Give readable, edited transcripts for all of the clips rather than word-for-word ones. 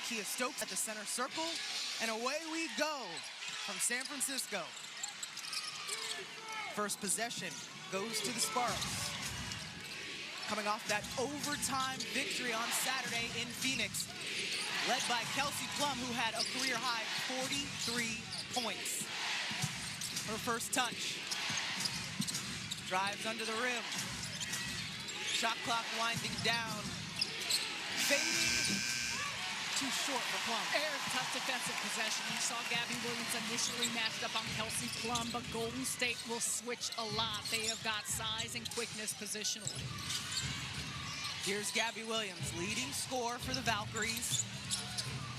Kia Stokes at the center circle, and away we go from San Francisco. First possession goes to the Sparks. Coming off that overtime victory on Saturday in Phoenix, led by Kelsey Plum, who had a career-high 43 points. Her first touch. Drives under the rim. Shot clock winding down. Fading. Too short for Plum. Tough defensive possession. You saw Gabby Williams initially matched up on Kelsey Plum, but Golden State will switch a lot. They have got size and quickness positionally. Here's Gabby Williams, leading scorer for the Valkyries.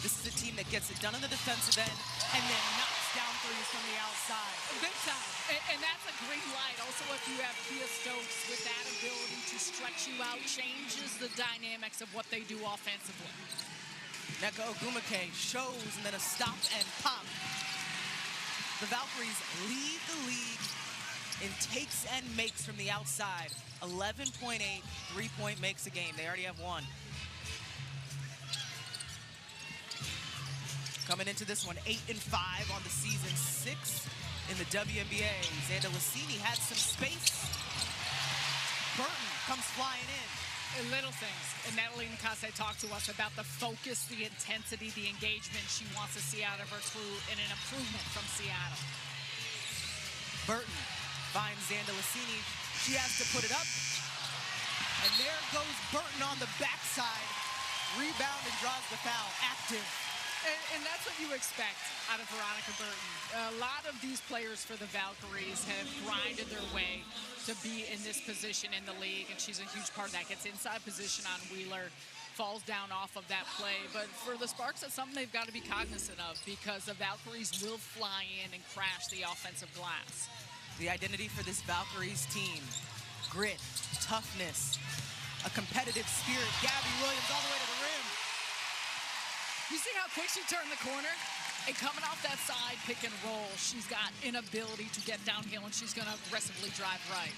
This is a team that gets it done on the defensive end and then knocks down threes from the outside. Big time. And that's a green light. Also, if you have Kia Stokes with that ability to stretch you out, changes the dynamics of what they do offensively. Nneka Ogwumike shows and then a stop and pop. The Valkyries lead the league in takes and makes from the outside. 11.8 three-point makes a game. They already have one. Coming into this one, 8-5 on the season, 6 in the WNBA. Xanda Licini had some space. Burton comes flying in. Little things. And Natalie Nakase talked to us about the focus, the intensity, the engagement she wants to see out of her crew, and an improvement from Seattle. Burton finds Xanda Licini. She has to put it up. And there goes Burton on the backside. Rebound and draws the foul. Active. And that's what you expect out of Veronica Burton. A lot of these players for the Valkyries have grinded their way to be in this position in the league, and she's a huge part of that. Gets inside position on Wheeler, falls down off of that play. But for the Sparks, that's something they've got to be cognizant of, because the Valkyries will fly in and crash the offensive glass. The identity for this Valkyries team: grit, toughness, a competitive spirit. Gabby Williams all the way to the rim. You see how quick she turned the corner? And coming off that side pick and roll, she's got an ability to get downhill, and she's going to aggressively drive right.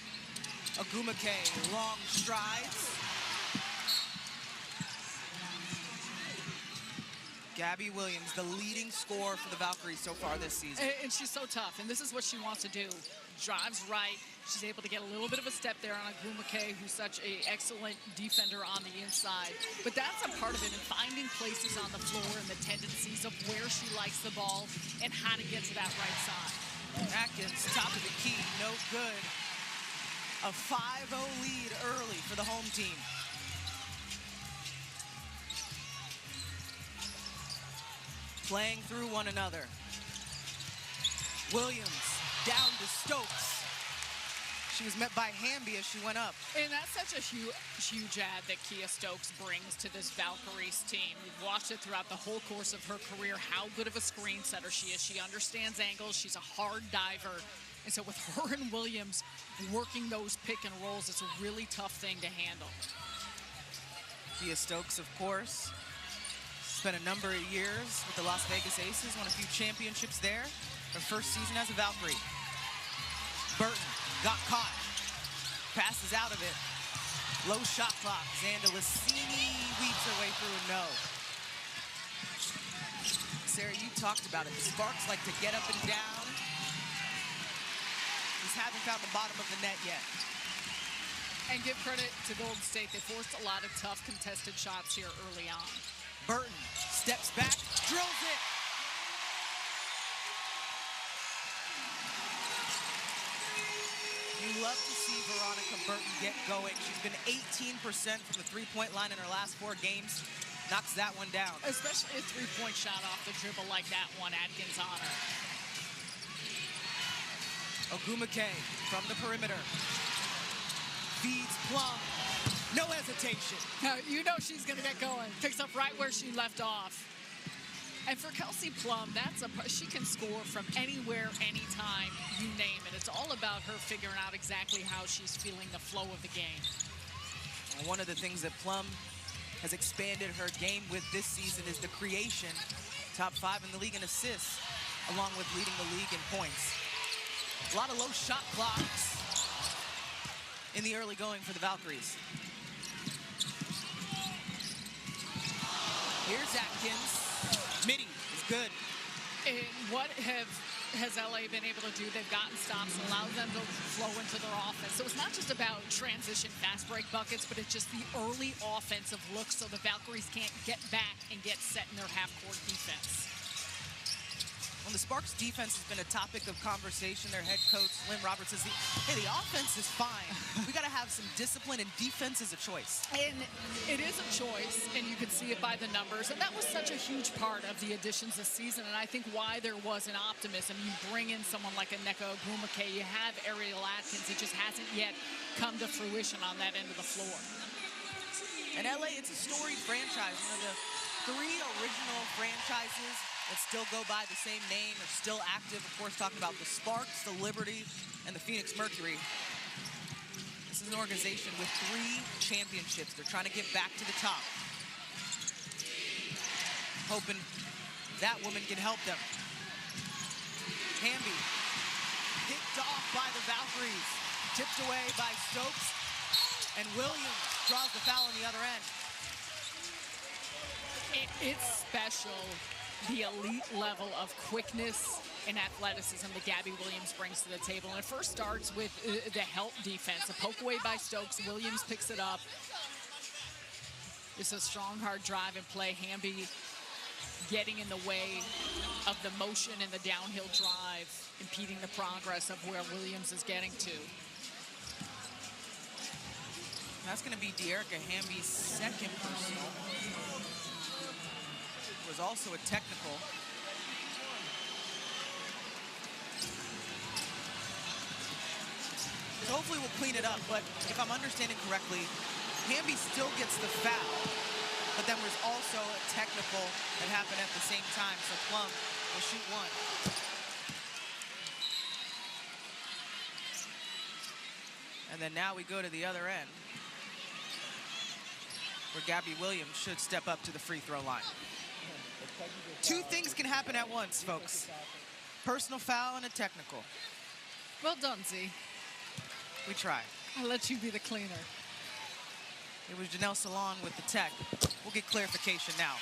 Ogwumike, long strides. Gabby Williams, the leading scorer for the Valkyries so far this season. And she's so tough, and this is what she wants to do. Drives right. She's able to get a little bit of a step there on Ogwumike, who's such an excellent defender on the inside. But that's a part of it, and finding places on the floor and the tendencies of where she likes the ball and how to get to that right side. Atkins, top of the key, no good. A 5-0 lead early for the home team. Playing through one another. Williams down to Stokes. She was met by Hamby as she went up. And that's such a huge add that Kia Stokes brings to this Valkyries team. We've watched it throughout the whole course of her career, how good of a screen setter she is. She understands angles. She's a hard diver. And so with her and Williams working those pick and rolls, it's a really tough thing to handle. Kia Stokes, of course, spent a number of years with the Las Vegas Aces, won a few championships there. Her first season as a Valkyrie. Burton got caught, passes out of it. Low shot clock. Xanda Licini weaves her way through a no. Sarah, you talked about it. The Sparks like to get up and down. Just haven't found the bottom of the net yet. And give credit to Golden State. They forced a lot of tough contested shots here early on. Burton steps back, drills it. You love to see Veronica Burton get going. She's been 18% from the three-point line in her last 4 games. Knocks that one down. Especially a three-point shot off the dribble like that one, Atkins on her. Ogwumike from the perimeter. Feeds Plum. No hesitation. Now, you know she's going to get going. Picks up right where she left off. And for Kelsey Plum, she can score from anywhere, anytime, you name it. It's all about her figuring out exactly how she's feeling the flow of the game. And one of the things that Plum has expanded her game with this season is the creation. Top 5 in the league in assists, along with leading the league in points. A lot of low shot clocks in the early going for the Valkyries. Here's Atkins. Midi is good. And what has LA been able to do? They've gotten stops and allowed them to flow into their offense. So it's not just about transition fast break buckets, but it's just the early offensive looks so the Valkyries can't get back and get set in their half-court defense. Well, the Sparks defense has been a topic of conversation. Their head coach, Lynn Roberts, says, hey, the offense is fine. We got to have some discipline, and defense is a choice. And it is a choice, and you can see it by the numbers. And that was such a huge part of the additions this season, and I think why there was an optimism. You bring in someone like a Neko Gumake, you have Ariel Atkins. It just hasn't yet come to fruition on that end of the floor. And LA, it's a storied franchise. You know, the 3 original franchises that still go by the same name are still active. Of course, talking about the Sparks, the Liberty, and the Phoenix Mercury. This is an organization with 3 championships. They're trying to get back to the top. Hoping that woman can help them. Hamby picked off by the Valkyries. Tipped away by Stokes. And Williams draws the foul on the other end. It's special, the elite level of quickness and athleticism that Gabby Williams brings to the table. And it first starts with the help defense. A poke away by Stokes. Williams picks it up. It's a strong, hard drive and play. Hamby getting in the way of the motion and the downhill drive, impeding the progress of where Williams is getting to. That's going to be De'Erica Hamby's second personal. Was also a technical. So hopefully we'll clean it up, but if I'm understanding correctly, Hamby still gets the foul, but then there's also a technical that happened at the same time, so Plum will shoot 1. And then now we go to the other end, where Gabby Williams should step up to the free throw line. 2 things can happen at once, folks. Personal foul and a technical. Well done, Z. We try. I'll let you be the cleaner. It was Janelle Salon with the tech. We'll get clarification now.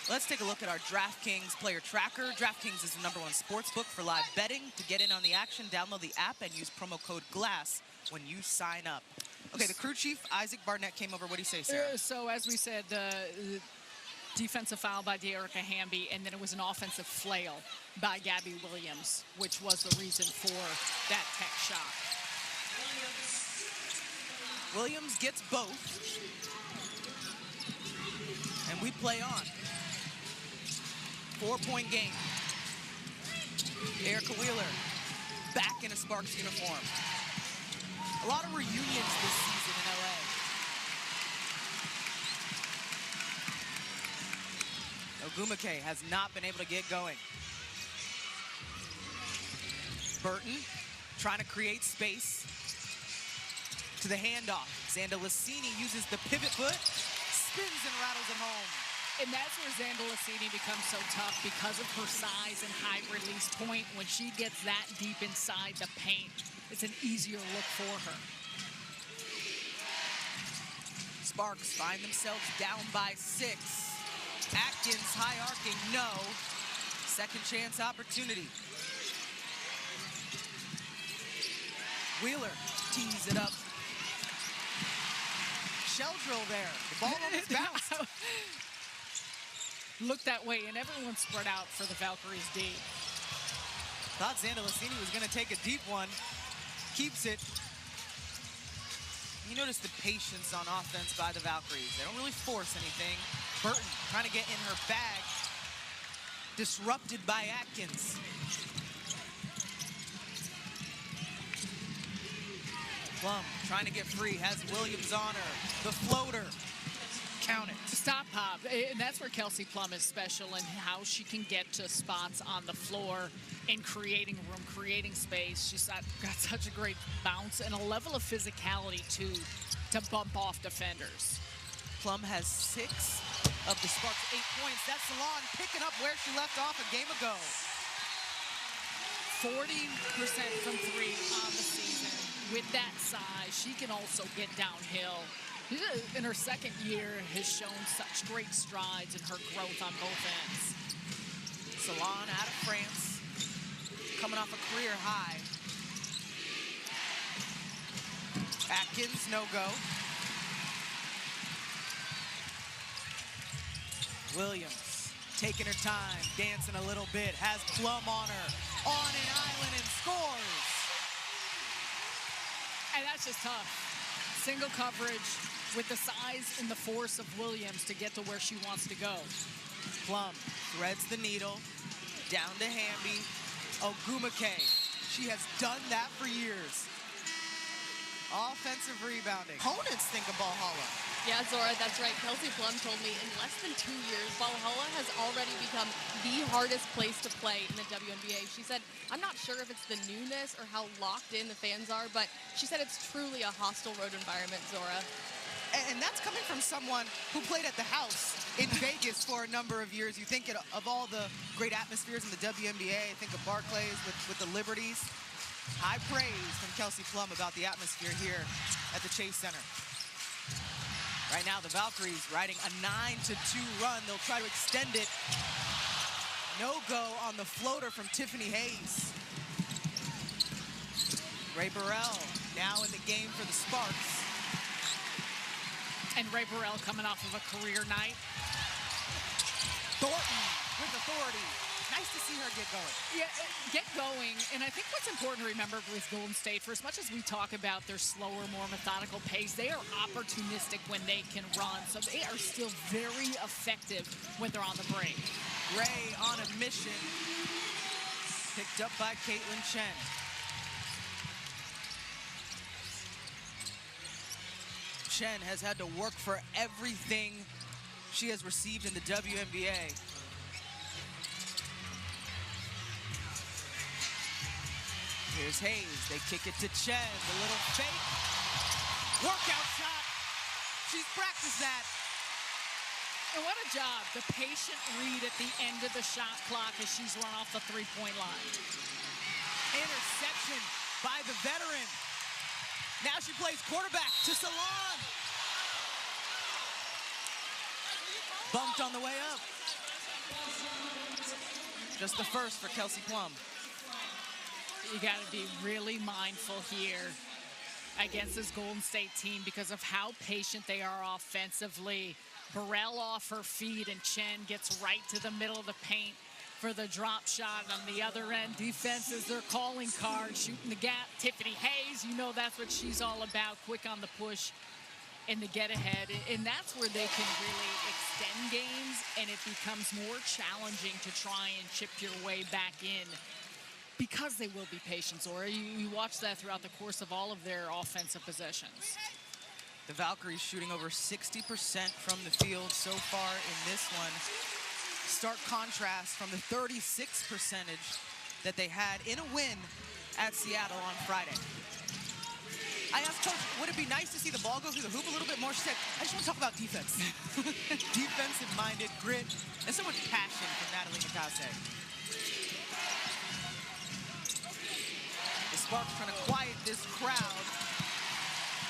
Let's take a look at our DraftKings player tracker. DraftKings is the #1 sportsbook for live betting. To get in on the action, download the app and use promo code GLASS when you sign up. Okay, the crew chief, Isaac Barnett, came over. What do you say, Sarah? So as we said, the defensive foul by De'Erica Hamby, and then it was an offensive flail by Gabby Williams, which was the reason for that tech shot. Williams gets both. And we play on. 4-point game. Erica Wheeler back in a Sparks uniform. A lot of reunions this season in LA. Ogumake has not been able to get going. Burton trying to create space to the handoff. Xanda Lassini uses the pivot foot, spins and rattles it home. And that's where Xanda Lassini becomes so tough because of her size and high release point. When she gets that deep inside the paint, it's an easier look for her. Sparks find themselves down by 6. Atkins high arcing, no. Second chance opportunity. Wheeler tees it up. Shell drill there. The ball almost bounced. Looked that way, and everyone spread out for the Valkyries D. Thought Xanda Lassini was going to take a deep one. Keeps it. You notice the patience on offense by the Valkyries. They don't really force anything. Burton trying to get in her bag. Disrupted by Atkins. Plum trying to get free, has Williams on her. The floater, count it. Stop pop, and that's where Kelsey Plum is special and how she can get to spots on the floor in creating room, creating space. She's got such a great bounce and a level of physicality too to bump off defenders. Plum has 6 of the Sparks' 8 points. That's Salon picking up where she left off a game ago. 40% from 3 on the season. With that size, she can also get downhill In her second year, has shown such great strides in her growth on both ends. Salon out of France, coming off a career high. Atkins, no go. Williams taking her time, dancing a little bit, has Plum on her, on an island, and scores. And that's just tough. Single coverage with the size and the force of Williams to get to where she wants to go. Plum threads the needle, down to Hamby. Ogumake, she has done that for years. Offensive rebounding. Opponents think of Valhalla. Yeah, Zora, that's right. Kelsey Plum told me in less than 2 years, Valhalla has already become the hardest place to play in the WNBA. She said, I'm not sure if it's the newness or how locked in the fans are, but she said it's truly a hostile road environment, Zora. And that's coming from someone who played at the house in Vegas for a number of years. You think of all the great atmospheres in the WNBA. Think of Barclays with the Liberties. High praise from Kelsey Plum about the atmosphere here at the Chase Center. Right now, the Valkyries riding a 9-2 run. They'll try to extend it. No go on the floater from Tiffany Hayes. Ray Burrell now in the game for the Sparks. And Ray Burrell coming off of a career night. Thornton with authority. Nice to see her get going. Yeah, get going. And I think what's important to remember with Golden State, for as much as we talk about their slower, more methodical pace, they are opportunistic when they can run. So they are still very effective when they're on the break. Ray on a mission. Picked up by Caitlin Chen. Chen has had to work for everything she has received in the WNBA. Here's Hayes, they kick it to Chen, the little fake. Workout shot, she's practiced that. And what a job, the patient read at the end of the shot clock as she's run off the three-point line. Interception by the veteran. Now she plays quarterback to Salon. Bumped on the way up. Just the first for Kelsey Plum. You got to be really mindful here against this Golden State team because of how patient they are offensively. Burrell off her feet, and Chen gets right to the middle of the paint for the drop shot. On the other end, defense is their calling card, shooting the gap. Tiffany Hayes, you know that's what she's all about, quick on the push and the get ahead. And that's where they can really extend games, and it becomes more challenging to try and chip your way back in because they will be patient, Zora. You watch that throughout the course of all of their offensive possessions. The Valkyries shooting over 60% from the field so far in this one. Stark contrast from the 36% that they had in a win at Seattle on Friday. I asked Coach, would it be nice to see the ball go through the hoop a little bit more? She said, I just want to talk about defense. Defensive-minded grit and so much passion from Natalie Nakase. The Sparks trying to quiet this crowd.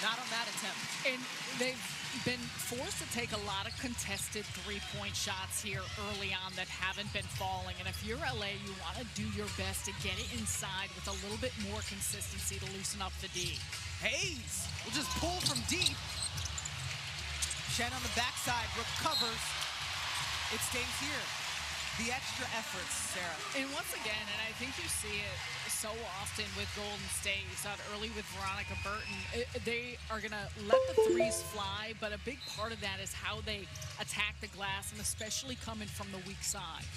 Not on that attempt. And they've been forced to take a lot of contested three-point shots here early on that haven't been falling. And if you're LA, you want to do your best to get it inside with a little bit more consistency to loosen up the D. Hayes will just pull from deep. Chen on the backside recovers. It stays here. The extra efforts, Sarah. And once again, and I think you see it so often with Golden State, you saw it early with Veronica Burton, they are going to let the threes fly, but a big part of that is how they attack the glass, and especially coming from the weak side.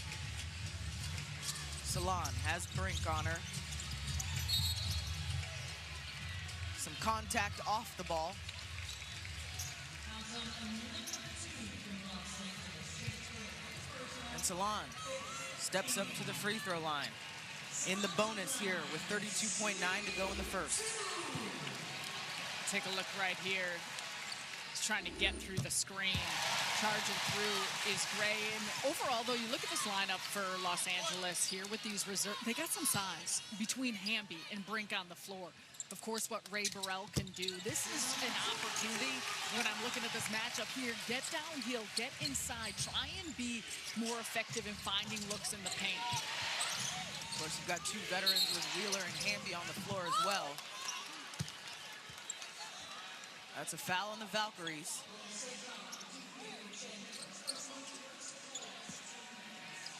Salon has Brink on her. Some contact off the ball. And Salon steps up to the free throw line in the bonus here with 32.9 to go in the first. Take a look right here. He's trying to get through the screen. Charging through is Gray. And overall, though, you look at this lineup for Los Angeles here with these reserves. They got some size between Hamby and Brink on the floor. of course, what Ray Burrell can do. This is an opportunity when I'm looking at this matchup here. Get downhill, get inside, try and be more effective in finding looks in the paint. Of course, you've got two veterans with Wheeler and Hamby on the floor as well. That's a foul on the Valkyries.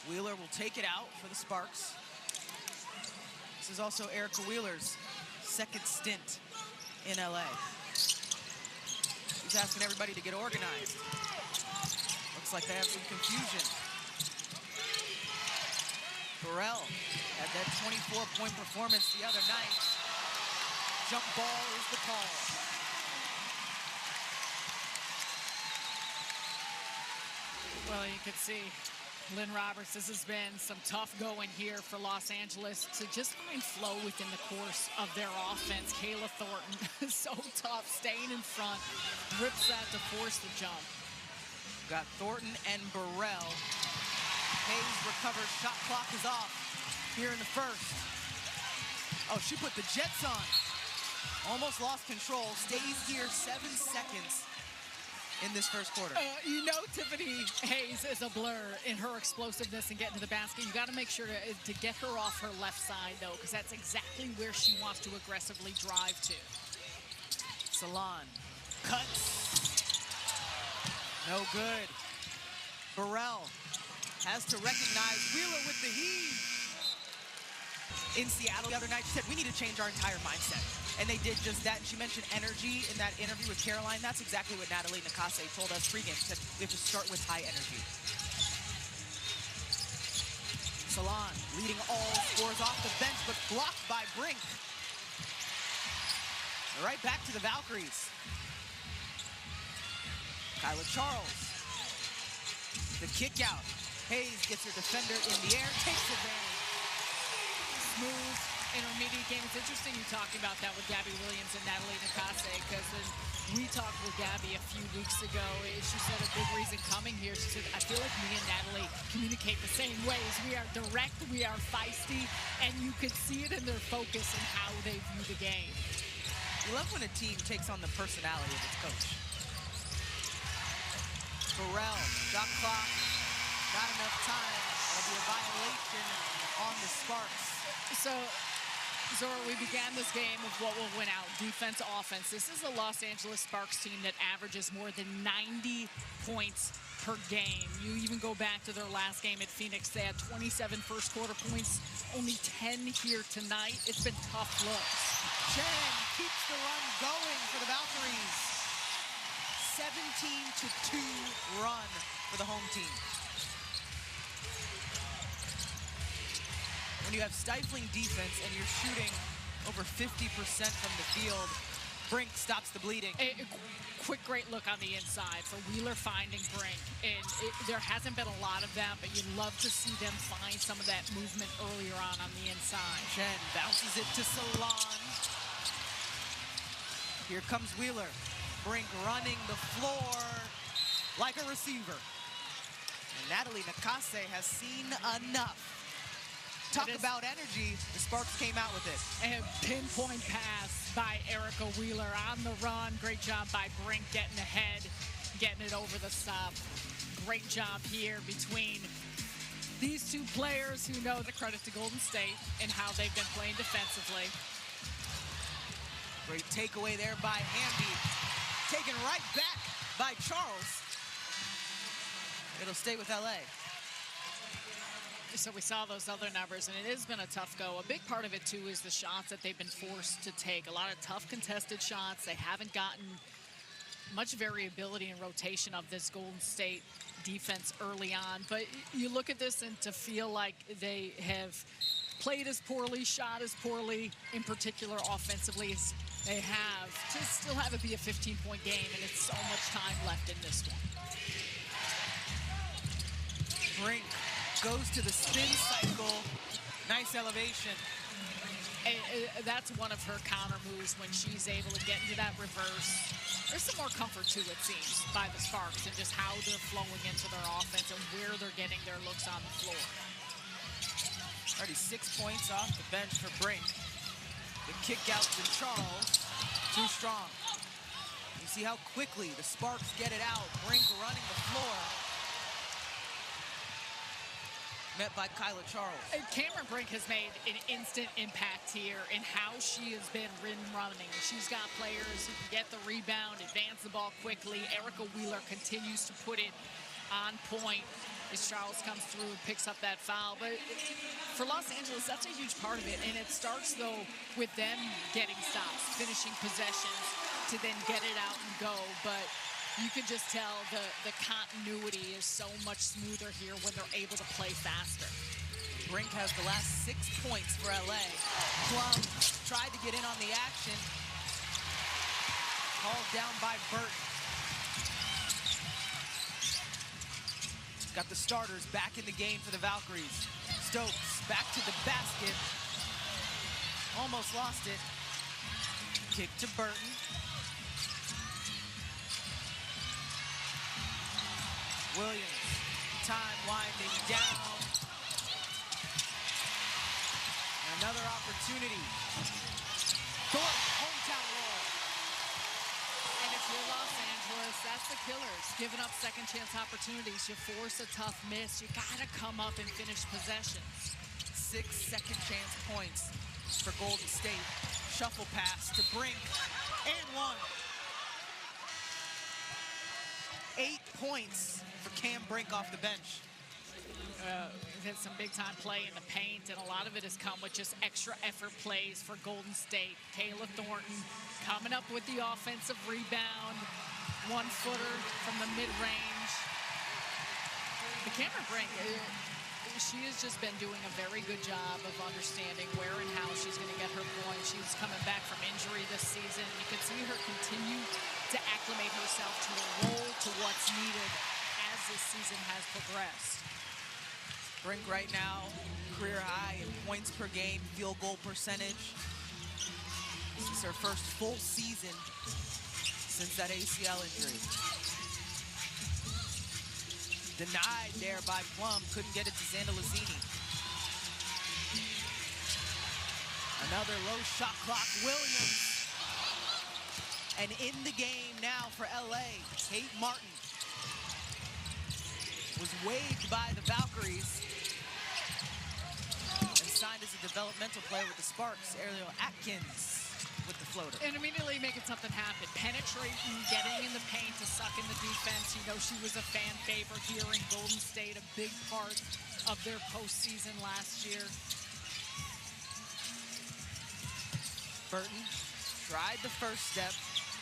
Wheeler will take it out for the Sparks. This is also Erica Wheeler's second stint in LA. He's asking everybody to get organized. Looks like they have some confusion. Burrell had that 24-point performance the other night. Jump ball is the call. Well, you can see Lynn Roberts, this has been some tough going here for Los Angeles to just find flow within the course of their offense. Kayla Thornton is so tough, staying in front, rips that to force the jump. Got Thornton and Burrell. Hayes recovers, shot clock is off here in the first. Oh, she put the Jets on. Almost lost control, stays here 7 seconds in this first quarter. You know Tiffany Hayes is a blur in her explosiveness and getting to the basket. You got to make sure to get her off her left side, though, because that's exactly where she wants to aggressively drive to. Salon cuts. No good. Burrell has to recognize Wheeler with the heave. In Seattle the other night, she said, we need to change our entire mindset. And they did just that. And she mentioned energy in that interview with Caroline. That's exactly what Natalie Nakase told us pregame. She said, we have to start with high energy. Salon leading all scores off the bench, but blocked by Brink. Right back to the Valkyries. Kyla Charles. The kick out. Hayes gets her defender in the air, takes advantage. Smooth intermediate game. It's interesting you talking about that with Gabby Williams and Natalie Nakase, because when we talked with Gabby a few weeks ago, she said a big reason coming here, she said, I feel like me and Natalie communicate the same ways. We are direct, we are feisty, and you could see it in their focus and how they view the game. You love when a team takes on the personality of its coach. Burrell, shot clock, not enough time. That'll be a violation on the Sparks. So, Zora, we began this game with what will win out, defense, offense. This is a Los Angeles Sparks team that averages more than 90 points per game. You even go back to their last game at Phoenix. They had 27 first quarter points, only 10 here tonight. It's been tough looks. Chen keeps the run going for the Valkyries. 17-2 run for the home team. When you have stifling defense and you're shooting over 50% from the field, Brink stops the bleeding. A quick, great look on the inside for Wheeler finding Brink. And there hasn't been a lot of them, but you'd love to see them find some of that movement earlier on the inside. Chen bounces it to Salon. Here comes Wheeler. Brink running the floor like a receiver. And Natalie Nakase has seen enough. Talk about energy, the Sparks came out with it. And pinpoint pass by Erica Wheeler on the run. Great job by Brink getting ahead, getting it over the top. Great job here between these two players who know the credit to Golden State and how they've been playing defensively. Great takeaway there by Hamby. Taken right back by Charles. It'll stay with LA. So we saw those other numbers, and it has been a tough go. A big part of it, too, is the shots that they've been forced to take. A lot of tough contested shots. They haven't gotten much variability in rotation of this Golden State defense early on. But you look at this and to feel like they have played as poorly, shot as poorly, in particular offensively as they have, to still have it be a 15-point game, and it's so much time left in this one. Brink goes to the spin cycle. Nice elevation. That's one of her counter moves when she's able to get into that reverse. There's some more comfort to it seems by the Sparks and just how they're flowing into their offense and where they're getting their looks on the floor. Already 6 points off the bench for Brink. The kick out to Charles. Too strong. You see how quickly the Sparks get it out. Brink running the floor. Met by Kyla Charles. Cameron Brink has made an instant impact here in how she has been running. She's got players who can get the rebound, advance the ball quickly. Erica Wheeler continues to put it on point as Charles comes through and picks up that foul. But for Los Angeles, that's a huge part of it. And it starts, though, with them getting stops, finishing possessions to then get it out and go. But you can just tell the continuity is so much smoother here when they're able to play faster. Brink has the last 6 points for LA. Plum tried to get in on the action. Called down by Burton. Got the starters back in the game for the Valkyries. Stokes back to the basket. Almost lost it. Kick to Burton. Williams, time winding down. Another opportunity. Thornton, hometown roll. And if you're Los Angeles, that's the killers. Giving up second chance opportunities. You force a tough miss. You gotta come up and finish possessions. 6 second chance points for Golden State. Shuffle pass to Brink, and 1. 8 points for Cam Brink off the bench. We've had some big-time play in the paint, and a lot of it has come with just extra effort plays for Golden State. Kayla Thornton coming up with the offensive rebound, 1-footer from the mid-range. But Cameron Brink, she has just been doing a very good job of understanding where and how she's going to get her points. She's coming back from injury this season. You can see her continue to acclimate herself to a role, to what's needed as this season has progressed. Brink right now, career high in points per game, field goal percentage. This is her first full season since that ACL injury. Denied there by Plum, couldn't get it to Zandalazini. Another low shot clock, Williams. And in the game now for LA, Kate Martin was waived by the Valkyries and signed as a developmental player with the Sparks. Ariel Atkins with the floater. And immediately making something happen. Penetrating, getting in the paint to suck in the defense. You know, she was a fan favorite here in Golden State, a big part of their postseason last year. Burton tried the first step,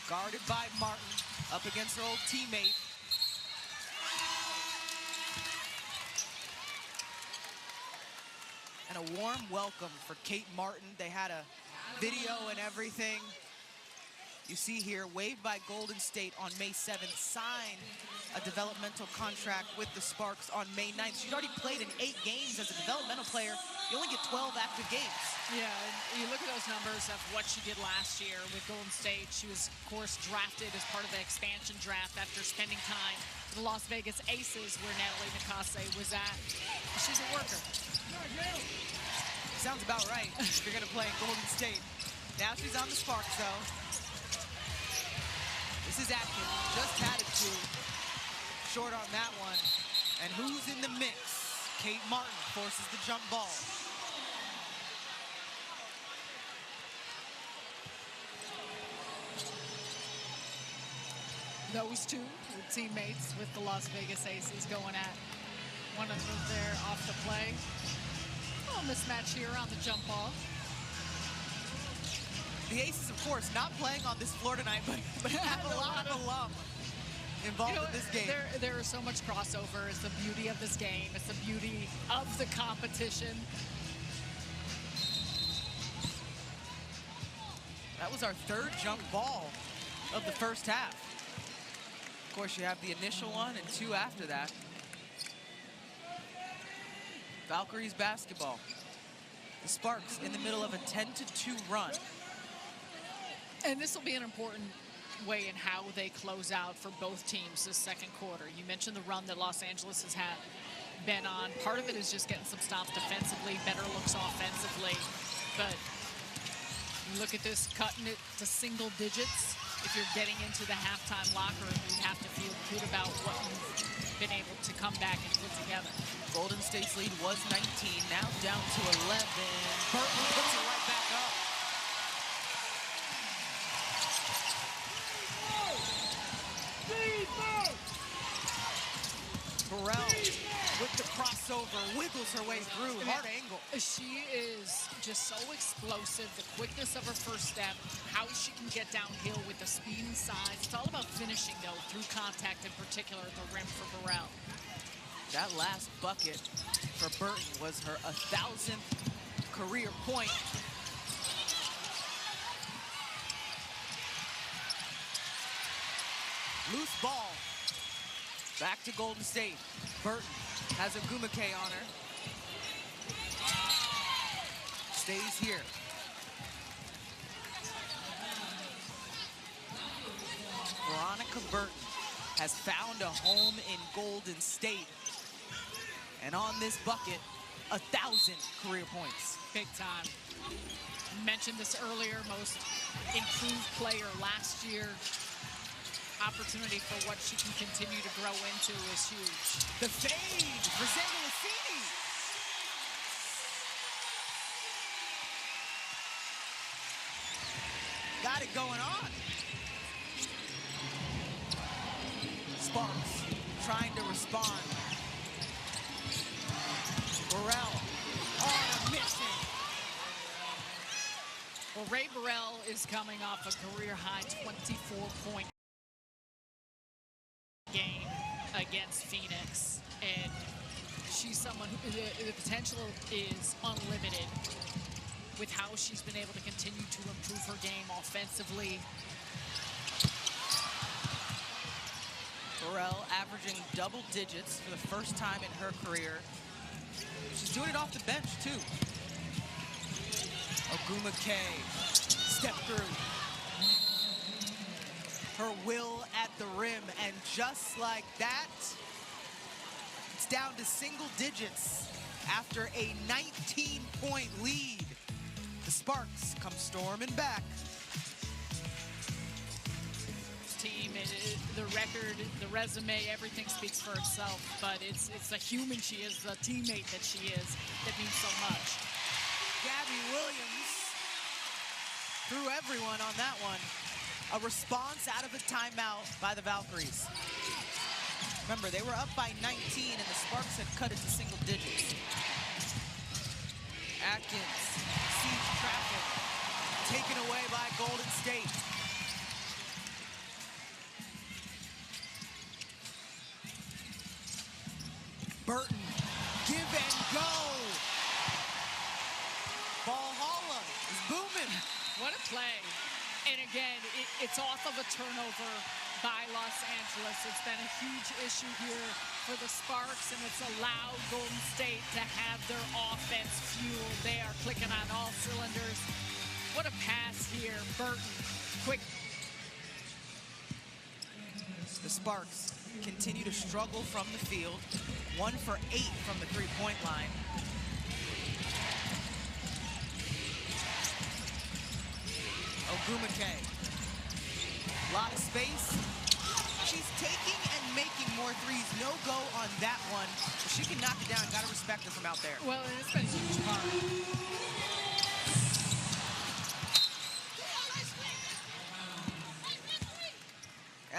guarded by Martin, up against her old teammate. And a warm welcome for Kate Martin. They had a video and everything. You see here, waived by Golden State on May 7th, signed a developmental contract with the Sparks on May 9th. She's already played in 8 games as a developmental player. You only get 12 active games. Yeah, you look at those numbers of what she did last year with Golden State. She was, of course, drafted as part of the expansion draft after spending time with the Las Vegas Aces, where Natalie Nakase was at. She's a worker. Sounds about right if you're going to play in Golden State. Now she's on the Sparks, though. This is Atkins, just had it to. Short on that one. And who's in the mix? Kate Martin forces the jump ball. Those two were teammates with the Las Vegas Aces going at one of them there off the play. A little mismatch here on the jump ball. The Aces, of course, not playing on this floor tonight, but have a lot of alum involved in this game. There is so much crossover. It's the beauty of this game. It's the beauty of the competition. That was our 3rd jump ball of the first half. Of course, you have the initial one and 2 after that. Valkyries basketball. The Sparks in the middle of a 10-2 run. And this will be an important way in how they close out for both teams this second quarter. You mentioned the run that Los Angeles has been on. Part of it is just getting some stops defensively, better looks offensively. But Look at this, cutting it to single digits. If you're getting into the halftime locker room, you have to feel good about what you've been able to come back and put together. Golden State's lead was 19, now down to 11. Burton puts it right back up. Burrell with the crossover, wiggles her way through, hard angle. She is just so explosive, the quickness of her first step, how she can get downhill with the speed and size. It's all about finishing, though, through contact, in particular at the rim for Burrell. That last bucket for Burton was her 1,000th career point. Loose ball. Back to Golden State. Burton has a Gumake on her. Stays here. Veronica Burton has found a home in Golden State. And on this bucket, 1,000 career points. Big time. Mentioned this earlier, most improved player last year. Opportunity for what she can continue to grow into is huge. The fade for Zangalicini. Got it going on. Sparks trying to respond. Burrell on a mission. Well, Ray Burrell is coming off a career-high 24-point game against Phoenix, and she's someone who the potential is unlimited with how she's been able to continue to improve her game offensively. Burrell averaging double digits for the first time in her career. She's doing it off the bench too. Ogumake, step through. Her will at the rim, and just like that, it's down to single digits after a 19-point lead. The Sparks come storming back. This team, the record, the resume, everything speaks for itself, but it's the human she is, the teammate that she is, that means so much. Gabby Williams threw everyone on that one. A response out of a timeout by the Valkyries. Remember, they were up by 19 and the Sparks had cut it to single digits. Atkins, siege traffic, taken away by Golden State. Burton, give and go. Valhalla is booming. What a play. And again, it's off of a turnover by Los Angeles. It's been a huge issue here for the Sparks, and it's allowed Golden State to have their offense fueled. They are clicking on all cylinders. What a pass here. Burton, quick. The Sparks continue to struggle from the field. 1 for 8 from the three-point line. Ogumake. A lot of space. She's taking and making more threes. No go on that one. If she can knock it down, gotta respect her from out there. Well, it's been a huge part.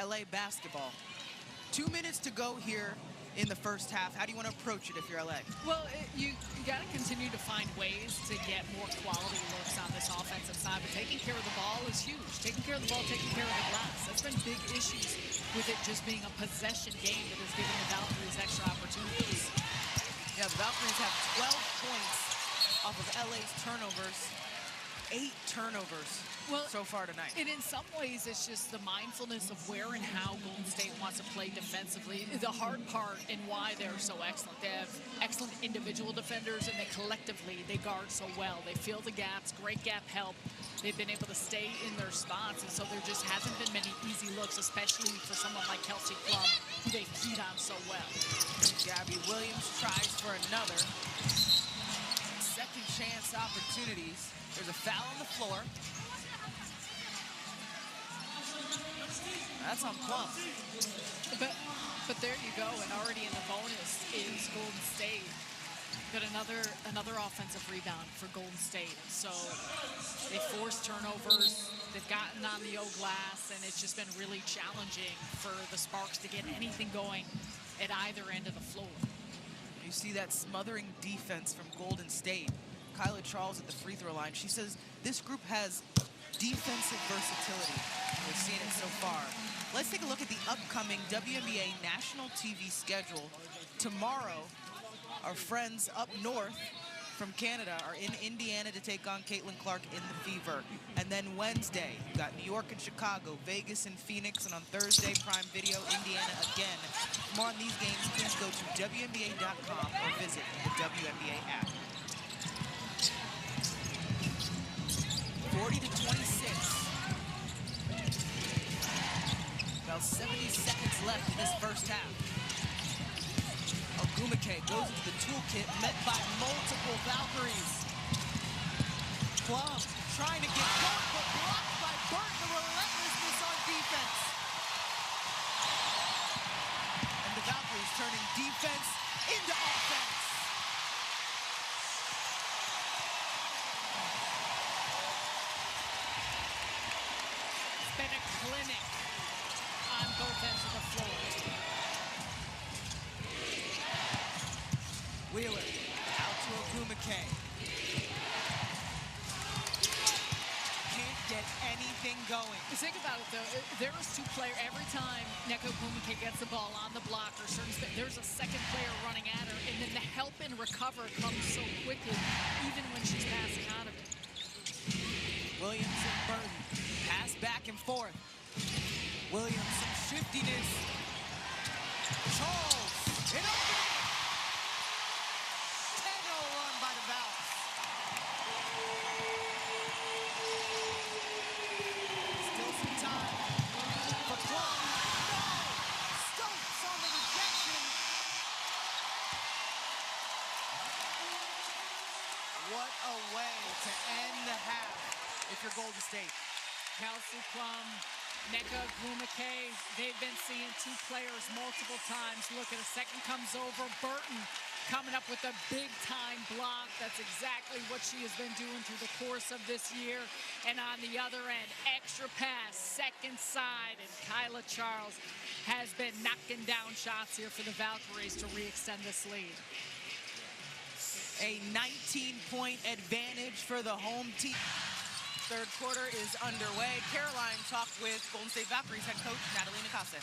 LA basketball. 2 minutes to go here in the first half. How do you want to approach it if you're LA? Well, you got to continue to find ways to get more quality looks on this offensive side, but taking care of the ball is huge. Taking care of the ball, taking care of the glass. That's been big issues with it just being a possession game that is giving the Valkyries extra opportunities. Yeah, the Valkyries have 12 points off of LA's turnovers. 8 turnovers so far tonight. And in some ways, it's just the mindfulness of where and how Golden State wants to play defensively. The hard part and why they're so excellent. They have excellent individual defenders, and they collectively, they guard so well. They fill the gaps, great gap help. They've been able to stay in their spots, and so there just hasn't been many easy looks, especially for someone like Kelsey Plum, who they feed on so well. Gabby Williams tries for another. second chance opportunities. There's a foul on the floor. That's on Plum. But there you go, and already in the bonus is Golden State. Got another offensive rebound for Golden State. So they forced turnovers. They've gotten on the O glass, and it's just been really challenging for the Sparks to get anything going at either end of the floor. You see that smothering defense from Golden State. Kyla Charles at the free throw line. She says this group has defensive versatility. We've seen it so far. Let's take a look at the upcoming WNBA national TV schedule. Tomorrow, our friends up north from Canada are in Indiana to take on Caitlin Clark in the Fever. And then Wednesday, you've got New York and Chicago, Vegas and Phoenix, and on Thursday, Prime Video, Indiana again. For more on these games, please go to WNBA.com or visit the WNBA app. 40-26. About 70 seconds left in this first half. Ogumake goes into the toolkit, met by multiple Valkyries. Plum trying to get going, but blocked by Burton. The relentlessness on defense. And the Valkyries turning defense into offense. It's been a clinic on both ends of the floor. Wheeler out to Ogumake. Can't get anything going. Think about it, though. There is two players. Every time Neko Ogumake gets the ball on the block or certain space, there's a second player running at her, and then the help and recover comes so quickly, even when she's passing out of it. Williams and Burton pass back and forth. Williams, some shiftiness. Charles, it open. 10-0 run by the Valks. Still some time for Plum. No! Stokes on the rejection. What a way to end the half if you're Golden State. Kelsey Plum, Neko Ogumake, they've been seeing two players multiple times. Look at a second comes over. Burton coming up with a big-time block. That's exactly what she has been doing through the course of this year. And on the other end, extra pass, second side, and Kyla Charles has been knocking down shots here for the Valkyries to re-extend this lead. A 19-point advantage for the home team. Third quarter is underway. Caroline talked with Golden State Valkyries head coach Natalie Nakase.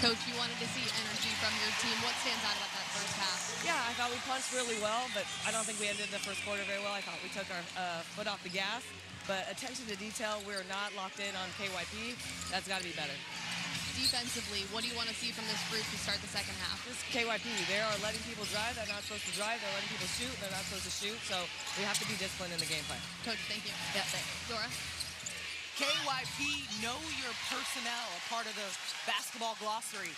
Coach, you wanted to see energy from your team. What stands out about that first half? Yeah, I thought we punched really well, but I don't think we ended the first quarter very well. I thought we took our foot off the gas. But attention to detail, we're not locked in on KYP. That's got to be better. Defensively, what do you want to see from this group to start the second half? This KYP, they are letting people drive. They're not supposed to drive. They're letting people shoot. They're not supposed to shoot. So we have to be disciplined in the game plan. Coach, thank you. Yeah, thanks. Dora? KYP, know your personnel, a part of the basketball glossary.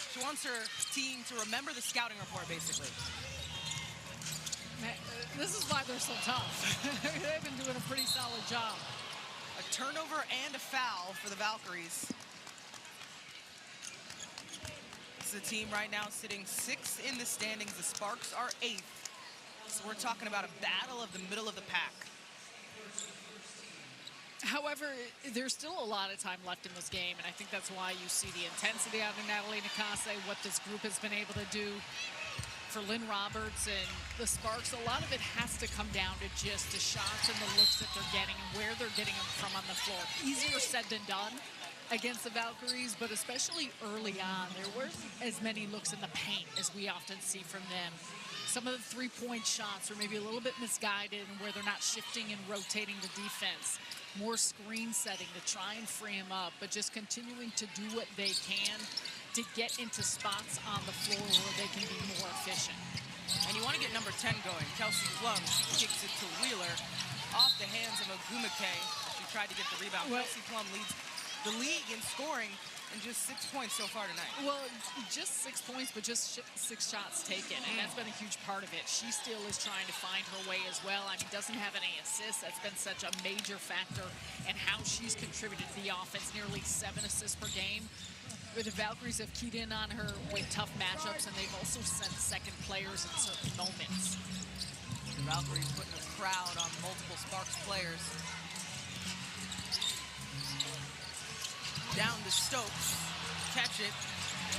She wants her team to remember the scouting report, basically. This is why they're so tough. They've been doing a pretty solid job. A turnover and a foul for the Valkyries. This is a team right now sitting 6th in the standings. The Sparks are 8th. So we're talking about a battle of the middle of the pack. However, there's still a lot of time left in this game, and I think that's why you see the intensity out of Natalie Nakase, what this group has been able to do for Lynn Roberts and the Sparks. A lot of it has to come down to just the shots and the looks that they're getting and where they're getting them from on the floor. Easier said than done against the Valkyries, but especially early on, there weren't as many looks in the paint as we often see from them. Some of the three-point shots are maybe a little bit misguided and where they're not shifting and rotating the defense. More screen setting to try and free them up, but just continuing to do what they can to get into spots on the floor where they can be more efficient. And you want to get number 10 going. Kelsey Plum, she kicks it to Wheeler off the hands of Ogumake. She tried to get the rebound. Well, Kelsey Plum leads the league in scoring And just 6 points so far tonight. Well, just 6 points, but just 6 shots taken, and that's been a huge part of it. She still is trying to find her way as well. I mean, doesn't have any assists. That's been such a major factor in how she's contributed to the offense. Nearly 7 assists per game. The Valkyries have keyed in on her with tough matchups, and they've also sent second players in certain moments. The Valkyries putting a crowd on multiple Sparks players. Down to Stokes, catch it,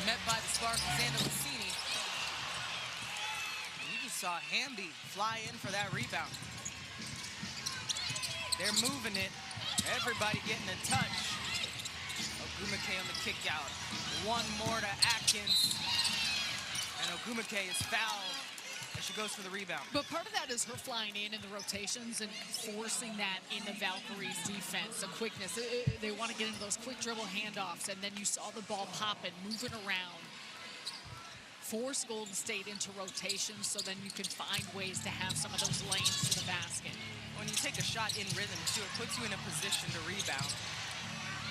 met by the Sparks, Xander Lucini. You just saw Hamby fly in for that rebound. They're moving it, everybody getting a touch. Ogumake on the kick out. One more to Atkins, and Ogumake is fouled as she goes for the rebound. But part of that is her flying in the rotations and forcing that in the Valkyries' defense, the quickness. They want to get into those quick dribble handoffs, and then you saw the ball popping, moving around. Force Golden State into rotations so then you can find ways to have some of those lanes to the basket. When you take a shot in rhythm, too, it puts you in a position to rebound.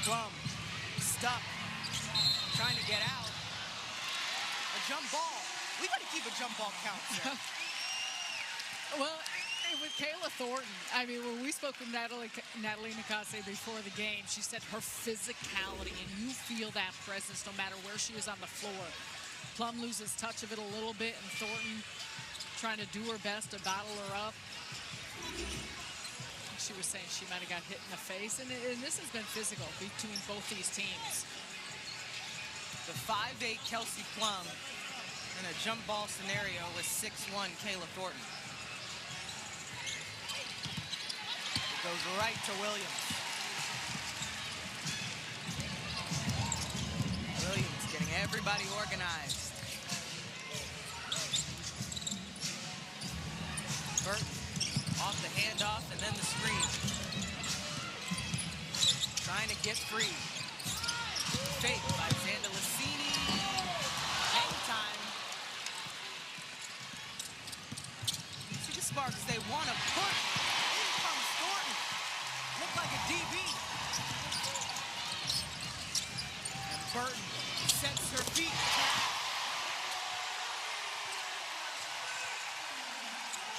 Plum, stuck, trying to get out. A jump ball. We got to keep a jump ball count there. Well, with Kayla Thornton, I mean, when we spoke with Natalie Nakase before the game, she said her physicality, and you feel that presence no matter where she is on the floor. Plum loses touch of it a little bit, and Thornton trying to do her best to bottle her up. She was saying she might have got hit in the face, and this has been physical between both these teams. The 5'8" Kelsey Plum in a jump ball scenario with 6'1" Kayla Thornton. It goes right to Williams. Williams getting everybody organized. Burton off the handoff and then the screen. Trying to get free. Fake by Xander Lucini. Hang time. See the Sparks, they want to push. In comes Thornton. Look like a DB. And Burton sets her feet.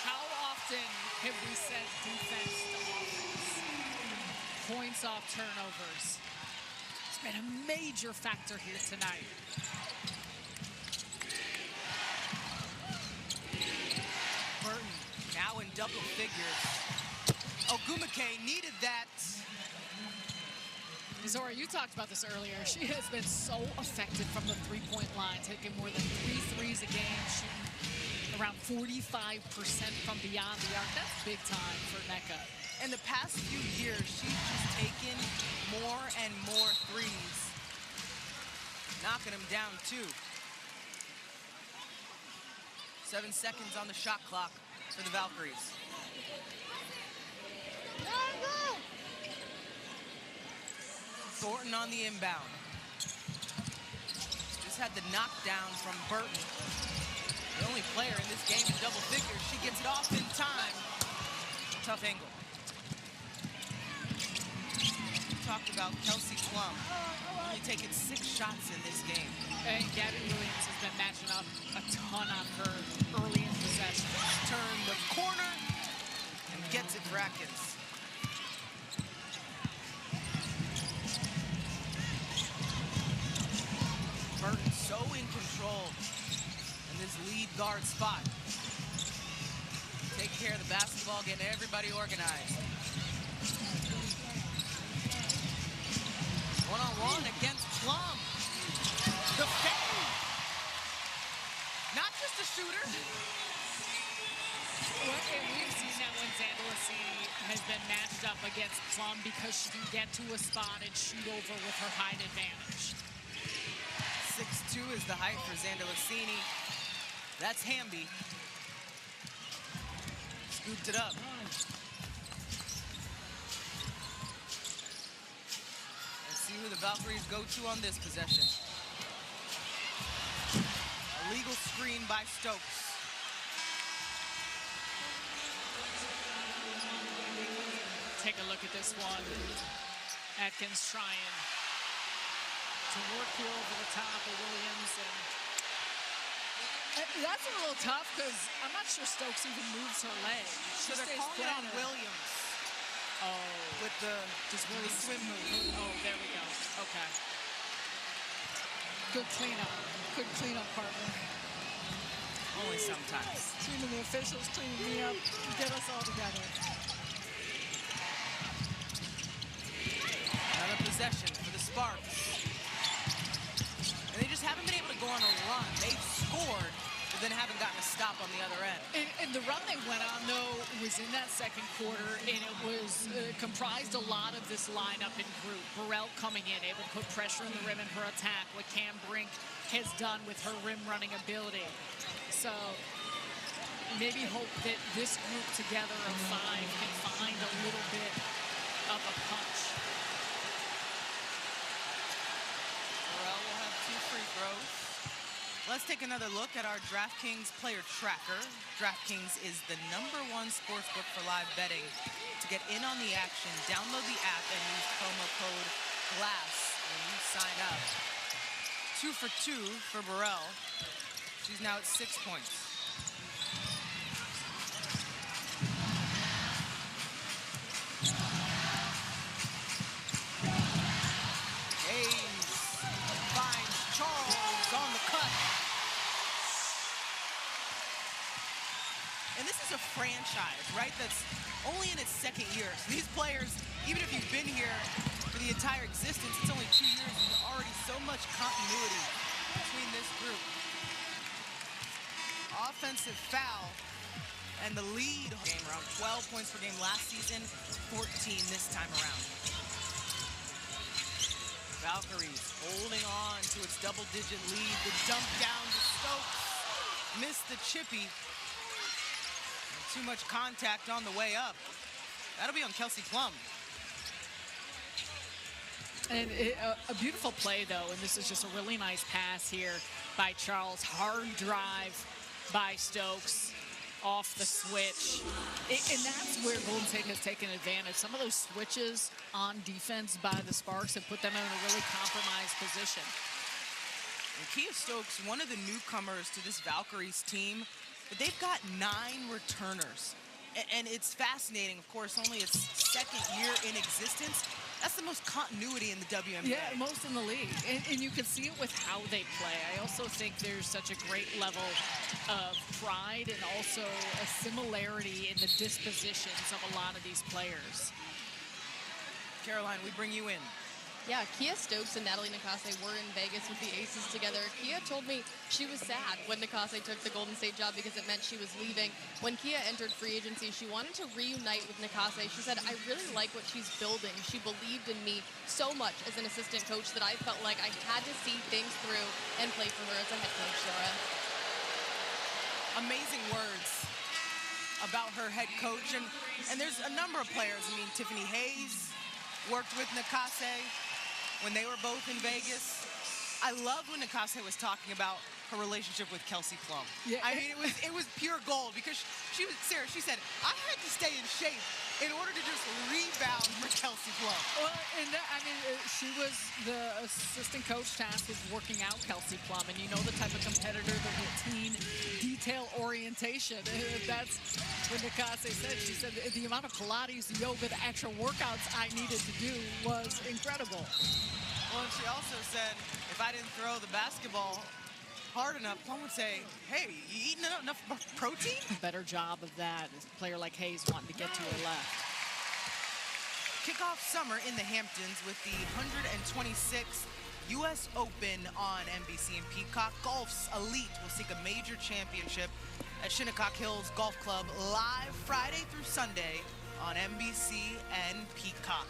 How often have we said defense to offense? Points off turnovers. It's been a major factor here tonight. Burton now in double figures. Ogumake needed that. Zora, you talked about this earlier. She has been so effective from the three-point line, taking more than 3 threes a game, shooting around 45% from beyond the arc. That's big time for NECA. In the past few years, she's just taken more and more threes, knocking them down too. 7 seconds on the shot clock for the Valkyries. Thornton on the inbound. Just had the knockdown from Burton. The only player in this game in double figures. She gets it off in time. Tough angle. We talked about Kelsey Plum. Only taken 6 shots in this game. And Gabby Williams has been matching up a ton on her early in possession. Turn the corner and gets it for Atkins. Burton so in control in this lead guard spot. Take care of the basketball, getting everybody organized. One-on-one against Plum. The fade. Not just a shooter. Well, and we've seen that when Xander Lucini has been matched up against Plum because she can get to a spot and shoot over with her height advantage. 6'2" is the height for Xander Lucini. That's Hamby. Scooped it up. Let's see who the Valkyries go to on this possession. A legal screen by Stokes. Take a look at this one. Atkins trying to work here over the top of Williams. And that's a little tough because I'm not sure Stokes even moves her leg. So they're calling it on Williams. Oh. With the swim move. Oh, there we go. Okay. Good cleanup. Good cleanup, partner. Only sometimes. Cleaning the officials, cleaning me up, get us all together. Another possession for the Sparks. And they just haven't been able to go on a run. They've scored, but then haven't gotten a stop on the other end. And the run they went on, though, was in that second quarter, and it was comprised a lot of this lineup and group. Burrell coming in, able to put pressure on the rim in her attack, what Cam Brink has done with her rim running ability. So maybe hope that this group together of five can find a little bit of a punch. Burrell will have 2 free throws. Let's take another look at our DraftKings player tracker. DraftKings is the #1 sportsbook for live betting. To get in on the action, download the app and use promo code GLASS when you sign up. 2 for 2 for Burrell. She's now at 6 points. Hayes finds Charles on the cut. And this is a franchise, right? That's only in its second year. So these players, even if you've been here for the entire existence, it's only 2 years and there's already so much continuity between this group. Offensive foul, and the lead game around 12 points per game last season, 14 this time around. Valkyries holding on to its double-digit lead. The dump down to Stokes. Missed the chippy. And too much contact on the way up. That'll be on Kelsey Plum. And a beautiful play, though, and this is just a really nice pass here by Charles. Hard drive by Stokes off the switch. And that's where Golden State has taken advantage. Some of those switches on defense by the Sparks have put them in a really compromised position. And Kia Stokes, one of the newcomers to this Valkyries team, but they've got 9 returners. And it's fascinating, of course, only its second year in existence. That's the most continuity in the WNBA. Yeah, most in the league. And you can see it with how they play. I also think there's such a great level of pride and also a similarity in the dispositions of a lot of these players. Caroline, we bring you in. Yeah, Kia Stokes and Natalie Nakase were in Vegas with the Aces together. Kia told me she was sad when Nakase took the Golden State job because it meant she was leaving. When Kia entered free agency, she wanted to reunite with Nakase. She said, I really like what she's building. She believed in me so much as an assistant coach that I felt like I had to see things through and play for her as a head coach, Sarah. Amazing words about her head coach. And there's a number of players. I mean, Tiffany Hayes worked with Nakase when they were both in Vegas. I love when Nakase was talking about her relationship with Kelsey Plum. Yeah. I mean, it was pure gold because she said, I had to stay in shape in order to just rebound for Kelsey Plum. Well, and I mean, she was the assistant coach tasked with working out Kelsey Plum, and you know the type of competitor, the routine, detail orientation. That's what Nakase said. She said the amount of Pilates, yoga, the extra workouts I needed to do was incredible. Well, and she also said, if I didn't throw the basketball hard enough, Plum would say, hey, you eating enough protein? Better job of that is a player like Hayes wanting to get to her left. Kick off summer in the Hamptons with the 126th U.S. Open on NBC and Peacock. Golf's elite will seek a major championship at Shinnecock Hills Golf Club live Friday through Sunday on NBC and Peacock.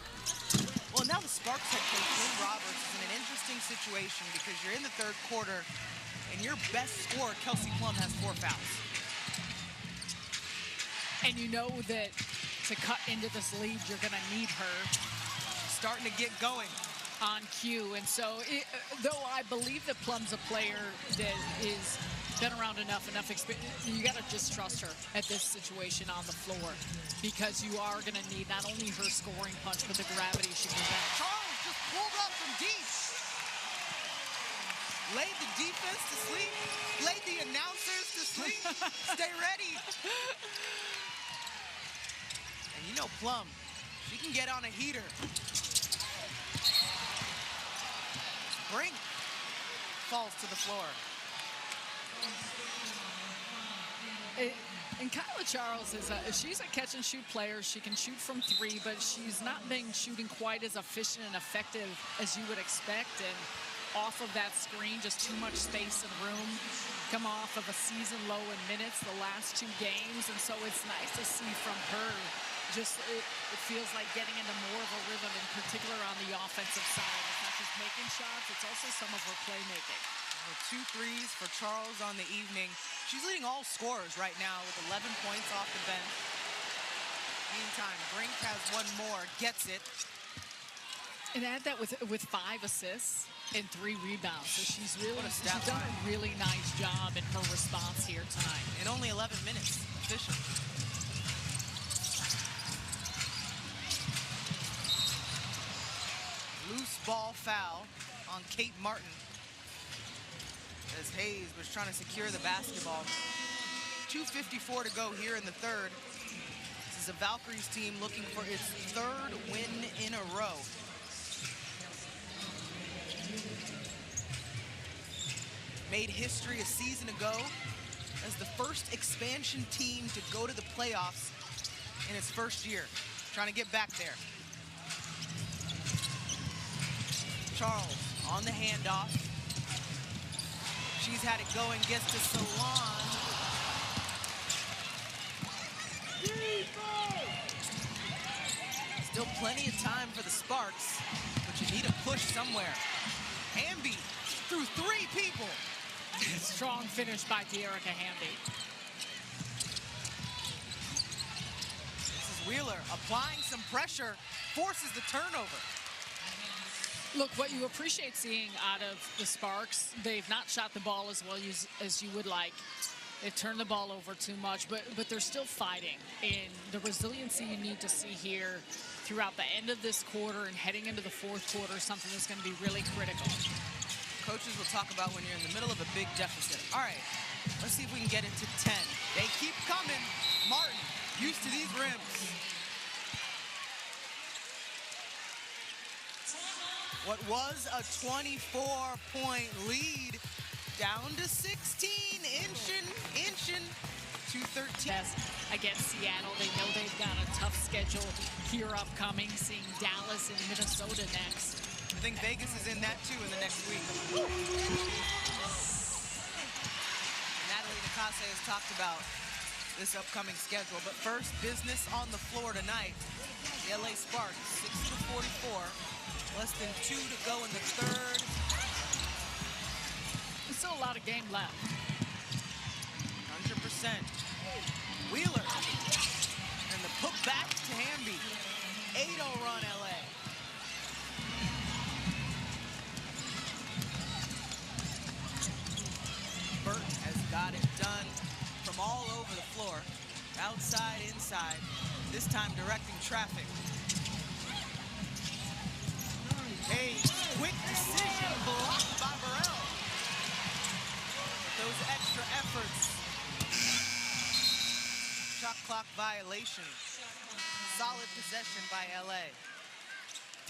Well, now the Sparks head coach, Lynn Roberts, is in an interesting situation because you're in the third quarter and your best scorer, Kelsey Plum, has 4 fouls. And you know that to cut into this lead, you're going to need her. Starting to get going. On cue. And so, though I believe that Plum's a player that is been around enough experience, you got to just trust her at this situation on the floor because you are going to need not only her scoring punch, but the gravity she presents. Charles just pulled up from deep. laid the defense to sleep, laid the announcers to sleep. Stay ready. And you know Plum, she can get on a heater. Brink falls to the floor. And Kyla Charles she's a catch and shoot player. She can shoot from three, but she's not been shooting quite as efficient and effective as you would expect. And off of that screen, just too much space and room. Come off of a season low in minutes the last 2 games. And so it's nice to see from her. Just it feels like getting into more of a rhythm, in particular on the offensive side. It's not just making shots, it's also some of her playmaking. 2 threes for Charles on the evening. She's leading all scorers right now with 11 points off the bench. Meantime, Brink has one more, gets it. And add that with 5 assists and 3 rebounds. So she's done line. a really nice job in her response here tonight. In only 11 minutes, efficient. Loose ball foul on Kate Martin, as Hayes was trying to secure the basketball. 2:54 to go here in the third. This is a Valkyries team looking for its 3rd win in a row. Made history a season ago as the first expansion team to go to the playoffs in its first year. Trying to get back there. Charles on the handoff. She's had it going, gets to Salon. Still plenty of time for the Sparks, but you need a push somewhere. Hamby through 3 people. Strong finish by De'Erica Hamby. This is Wheeler applying some pressure, forces the turnover. Look, what you appreciate seeing out of the Sparks, they've not shot the ball as well as you would like. They've turned the ball over too much, but they're still fighting. And the resiliency you need to see here throughout the end of this quarter and heading into the 4th quarter, something that's going to be really critical. Coaches will talk about when you're in the middle of a big deficit. All right, let's see if we can get it to 10. They keep coming. Martin, used to these rims. What was a 24-point lead down to 16, inching, 2:13. Against Seattle, they know they've got a tough schedule here upcoming, seeing Dallas and Minnesota next. I think Vegas is in that too in the next week. Natalie Nakase has talked about this upcoming schedule, but first business on the floor tonight. The LA Sparks, 60-44. Less than 2 to go in the third. There's still a lot of game left. 100%. Wheeler. And the put back to Hamby. 8-0 run LA. Burton has got it done from all over the floor. Outside, inside. This time directing traffic. Hey, quick decision blocked by Burrell. With those extra efforts. Shot clock violation. Solid possession by LA.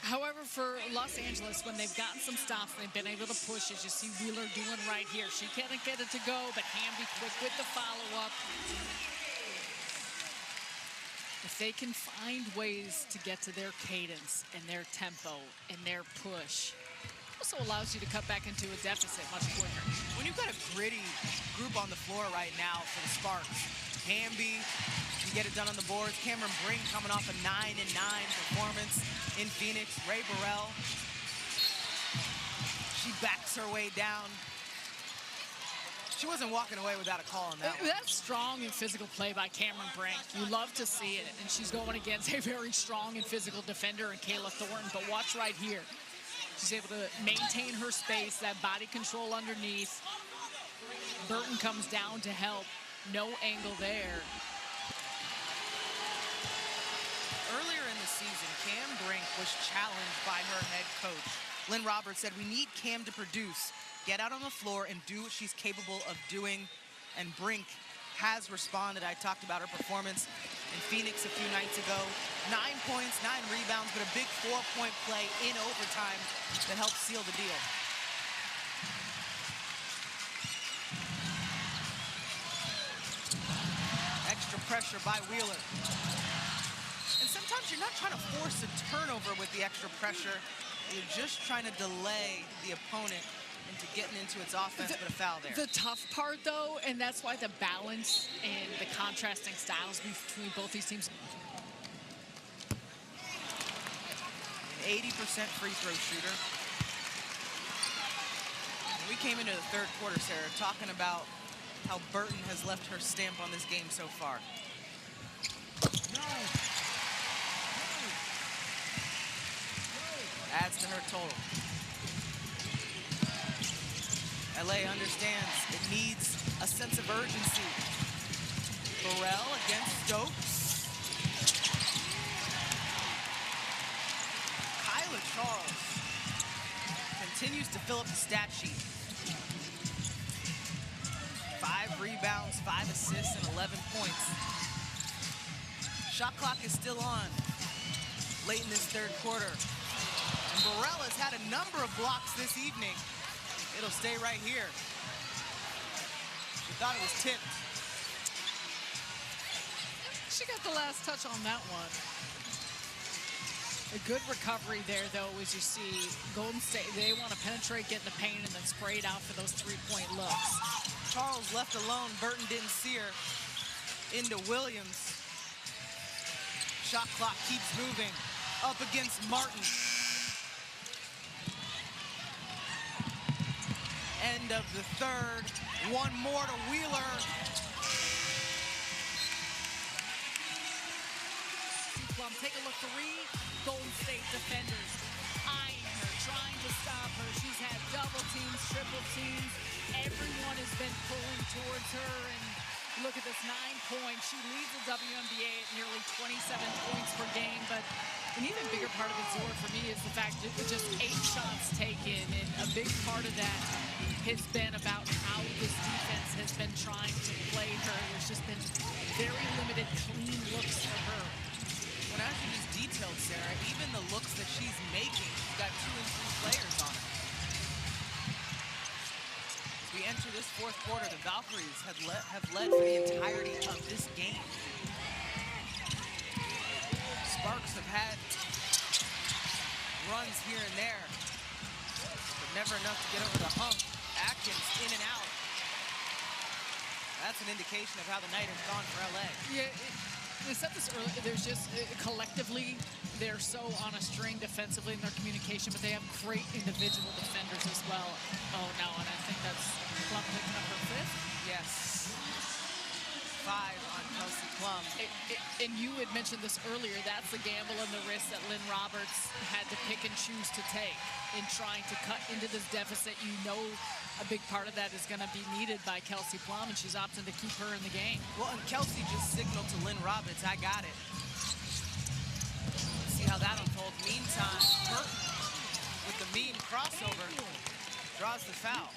However, for Los Angeles, when they've gotten some stops, they've been able to push, as you see Wheeler doing right here. She can't get it to go, but Hamby quick with the follow-up. If they can find ways to get to their cadence and their tempo and their push, it also allows you to cut back into a deficit much quicker. When you've got a gritty group on the floor right now for the Sparks, Hamby can get it done on the boards. Cameron Brink coming off a 9-9 performance in Phoenix. Ray Burrell, she backs her way down. She wasn't walking away without a call on that one. That's strong and physical play by Cameron Brink. You love to see it, and she's going against a very strong and physical defender in Kayla Thornton. But watch right here. She's able to maintain her space, that body control underneath. Burton comes down to help. No angle there. Earlier in the season, Cam Brink was challenged by her head coach. Lynn Roberts said, we need Cam to produce. get out on the floor and do what she's capable of doing. And Brink has responded. I talked about her performance in Phoenix a few nights ago. 9 points, 9 rebounds, but a big 4-point play in overtime that helped seal the deal. Extra pressure by Wheeler. And sometimes you're not trying to force a turnover with the extra pressure. You're just trying to delay the opponent into getting into its offense, but a foul there. The tough part, though, and that's why the balance and the contrasting styles between both these teams. An 80% free throw shooter. And we came into the third quarter, Sarah, talking about how Burton has left her stamp on this game so far. Adds to her total. LA understands it needs a sense of urgency. Burrell against Stokes. Kyla Charles continues to fill up the stat sheet. 5 rebounds, 5 assists, and 11 points. Shot clock is still on late in this third quarter. And Burrell has had a number of blocks this evening. It'll stay right here. She thought it was tipped. She got the last touch on that one. A good recovery there, though, as you see Golden State, they want to penetrate, get in the paint, and then spray it out for those 3-point looks. Charles left alone. Burton didn't see her. Into Williams. Shot clock keeps moving. Up against Martin. End of the third. One more to Wheeler. Plum, take a look. 3 Golden State defenders eyeing her, trying to stop her. She's had double teams, triple teams. Everyone has been pulling towards her. And look at this, 9 points. She leads the WNBA at nearly 27 points per game. But an even bigger part of it, Zora, for me, is the fact that just 8 shots taken. And a big part of that has been about how this defense has been trying to play her. There's just been very limited clean looks for her. When as you just detailed, Sarah, even the looks that she's making, she's got 2 and 3 players on her. As we enter this fourth quarter, the Valkyries have led for the entirety of this game. Sparks have had runs here and there, but never enough to get over the hump. Atkins in and out. That's an indication of how the night has gone for LA. Yeah, we said this earlier. There's just collectively, they're so on a string defensively in their communication, but they have great individual defenders as well. Oh no, and I think that's Plum picking up her 5th. Yes. 5 on Kelsey Plum. And you had mentioned this earlier. That's the gamble and the risk that Lynn Roberts had to pick and choose to take in trying to cut into this deficit. You know, a big part of that is going to be needed by Kelsey Plum, and she's opting to keep her in the game. Well, and Kelsey just signaled to Lynn Roberts, I got it. Let's see how that unfolds. Meantime, Burton with the mean crossover draws the foul.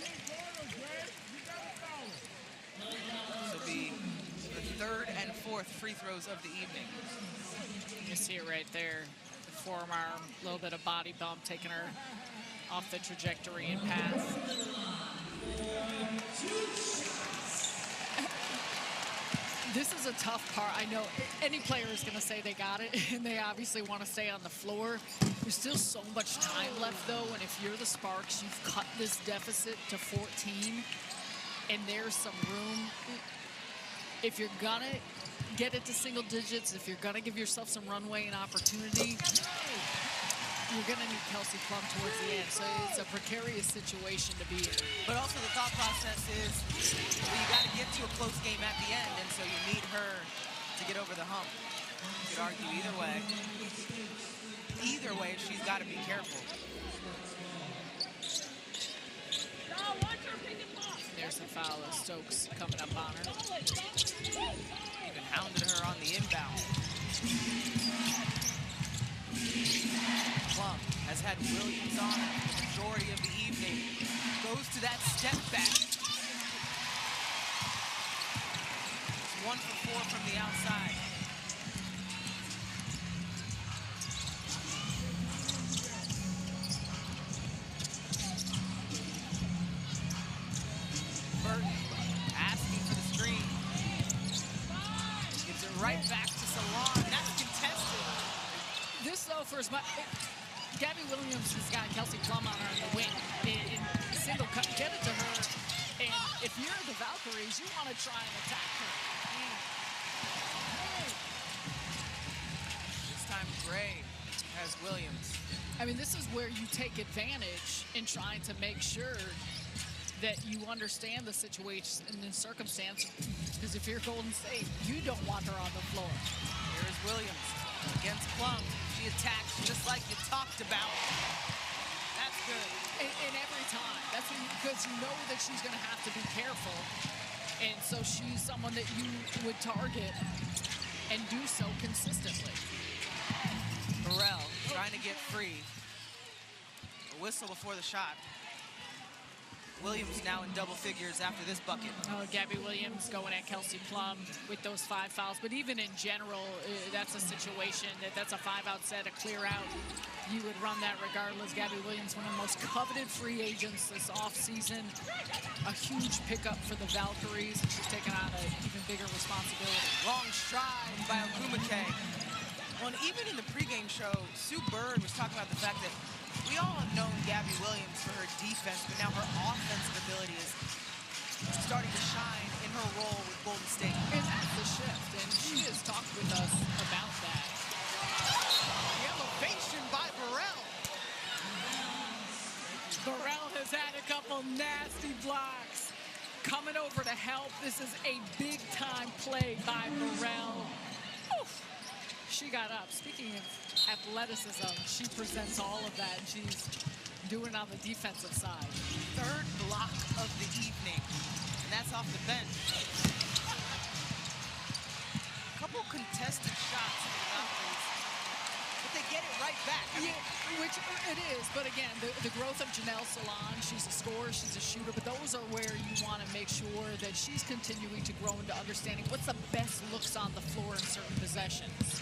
This will be the 3rd and 4th free throws of the evening. You see it right there. The forearm, a little bit of body bump, taking her off the trajectory and path. This is a tough part. I know any player is going to say they got it, and they obviously want to stay on the floor. There's still so much time left, though, and if you're the Sparks, you've cut this deficit to 14, and there's some room. If you're going to get it to single digits, if you're going to give yourself some runway and opportunity, you're going to need Kelsey Plum towards the end. So it's a precarious situation to be in. But also the thought process is, well, you got to get to a close game at the end, and so you need her to get over the hump. You could argue either way. Either way, she's got to be careful. There's the foul of Stokes coming up on her. Even hounded her on the inbound. Plum has had Williams on her the majority of the evening. goes to that step back. It's 1 for 4 from the outside. Burton asking for the screen. Gives it right back to Salon. That's contested. This, though, for as much, Gabby Williams has got Kelsey Plum on her in the wing. In single cut, get it to her. And if you're the Valkyries, you want to try and attack her. This time Gray has Williams. I mean, this is where you take advantage in trying to make sure that you understand the situation and the circumstance. Because if you're Golden State, you don't want her on the floor. Here's Williams against Plum. She attacks just like you talked about. That's good. And every time. That's because you know that she's going to have to be careful. And so she's someone that you would target and do so consistently. Burrell trying to get free. A whistle before the shot. Williams now in double figures after this bucket. Oh, Gabby Williams going at Kelsey Plum with those 5 fouls. But even in general, that's a situation that's a 5-out set, a clear out. You would run that regardless. Gabby Williams, one of the most coveted free agents this offseason. A huge pickup for the Valkyries. She's taken on an even bigger responsibility. Long stride by Ogumake. Well, and even in the pregame show, Sue Bird was talking about the fact that we all have known Gabby Williams for her defense, but now her offensive ability is starting to shine in her role with Golden State. And that's the shift, and she has talked with us about that. The elevation by Burrell. Burrell has had a couple nasty blocks. Coming over to help. This is a big-time play by Burrell. Oof. She got up. Speaking of athleticism, she presents all of that, and she's doing it on the defensive side. Third block of the evening, and that's off the bench. A couple contested shots for the Valkyries, but they get it right back. Yeah, which it is, but again, the growth of Janelle Salon, she's a scorer, she's a shooter, but those are where you want to make sure that she's continuing to grow into understanding what's the best looks on the floor in certain possessions.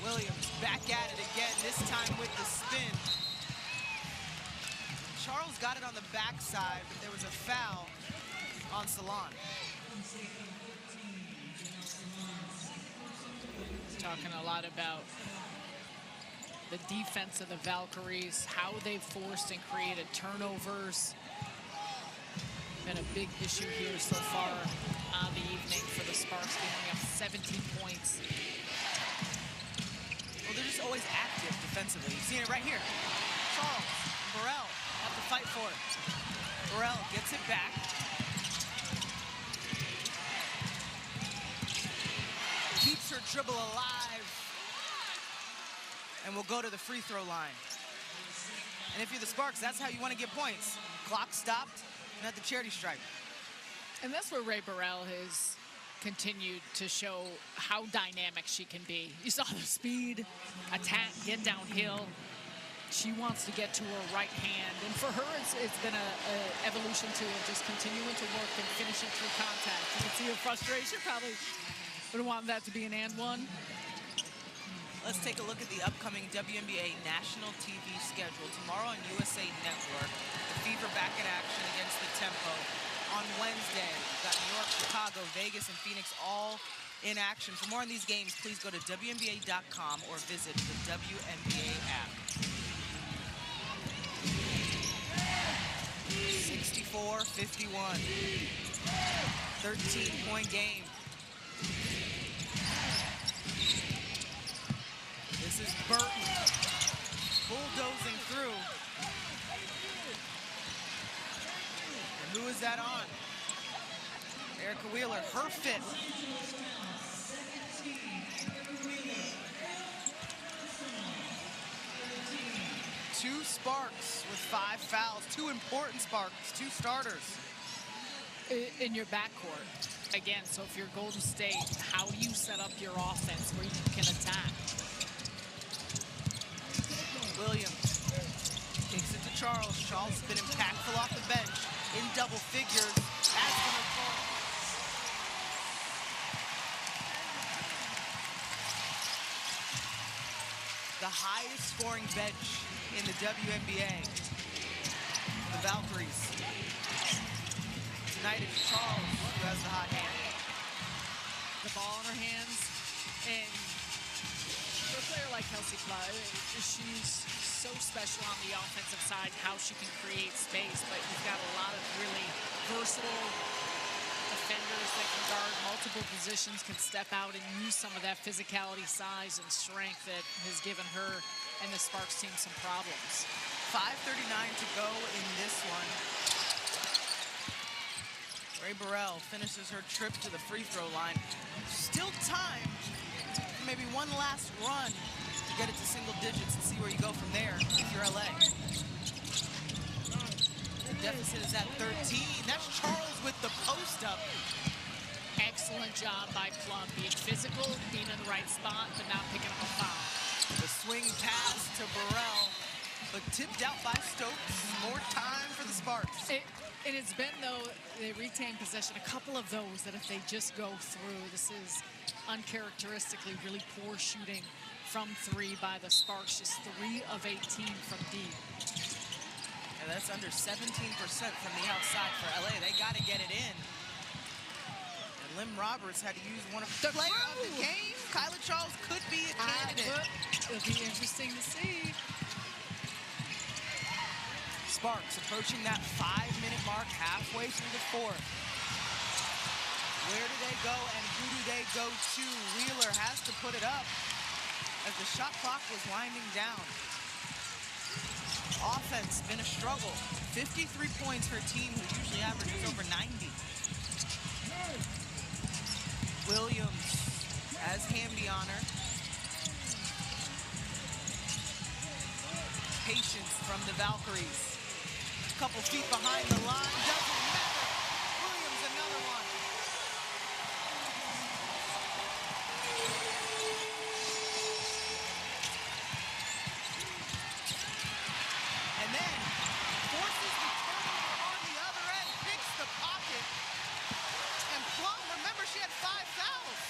Williams back at it again, this time with the spin. Charles got it on the backside, but there was a foul on Salon. Talking a lot about the defense of the Valkyries, how they've forced and created turnovers. Been a big issue here so far on the evening for the Sparks, giving up 17 points. Well, they're just always active defensively. You've seen it right here. Charles and Burrell have to fight for it. Burrell gets it back. Keeps her dribble alive. And will go to the free throw line. And if you're the Sparks, that's how you want to get points. Clock stopped, and at the charity stripe. And that's where Ray Burrell has continued to show how dynamic she can be. You saw the speed, attack, get downhill. She wants to get to her right hand. And for her, it's been an evolution to just continuing to work and finishing through contact. You can see her frustration, probably would want that to be an and one. Let's take a look at the upcoming WNBA national TV schedule. Tomorrow on USA Network, the Fever back in action against the Tempo. On Wednesday, we've got New York, Chicago, Vegas, and Phoenix all in action. For more on these games, please go to WNBA.com or visit the WNBA app. 64-51. 13-point game. This is Burton bulldozing through. And who is that on? Erica Wheeler, her fifth. Two Sparks with 5 fouls, 2 important Sparks, 2 starters. In your backcourt, again, so if you're Golden State, how do you set up your offense where you can attack? Williams takes it to Charles. Charles has been impactful off the bench in double figures. As for her goal. The highest scoring bench in the WNBA. The Valkyries. Tonight it's Charles who has the hot hand. The ball in her hands, and for a player like Kelsey Plum, she's so special on the offensive side, how she can create space, but you've got a lot of really versatile defenders that can guard multiple positions, can step out and use some of that physicality, size, and strength that has given her and the Sparks team some problems. 5:39 to go in this one. Ray Burrell finishes her trip to the free throw line. Still time for maybe one last run to get it to single digits and see where you go from there if you're LA. The deficit is at 13. That's Charles with the post up. Excellent job by Plum, being physical, being in the right spot, but not picking up a foul. The swing pass to Burrell, but tipped out by Stokes. More time for the Sparks. And it's been, though, they retain possession, a couple of those that if they just go through, this is uncharacteristically really poor shooting from three by the Sparks, just 3 of 18 from deep. And that's under 17% from the outside for LA. They got to get it in. And Lim Roberts had to use one of the player of the game. Kyla Charles could be a candidate. It'll be interesting to see. Sparks approaching that 5-minute mark halfway through the fourth. Where do they go and who do they go to? Wheeler has to put it up as the shot clock was winding down. Offense been a struggle. 53 points for a team who usually averages over 90. Williams has Hamby on her. Patience from the Valkyries. Couple feet behind the line, doesn't matter. Williams, another one. And then forces the turnover on the other end, picks the pocket. And Plum, remember, she had 5 fouls.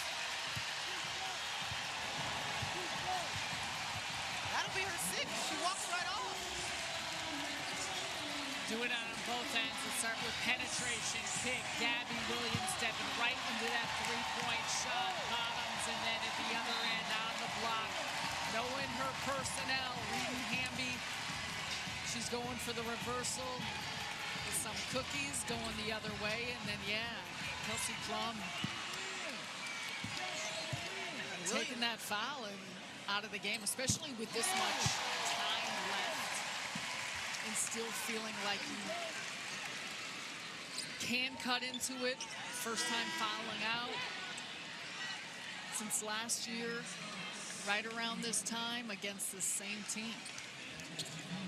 That'll be her 6th. She walks right off. Do it on both ends. Let's start with penetration, pick. Gabby Williams stepping right into that three-point shot. Bottoms, and then at the other end on the block. Knowing her personnel, reading Hamby. She's going for the reversal with some cookies going the other way. And then, yeah, Kelsey Plum taking that foul and out of the game, especially with this much time left. And still feeling like you can cut into it. First time fouling out since last year, right around this time against the same team.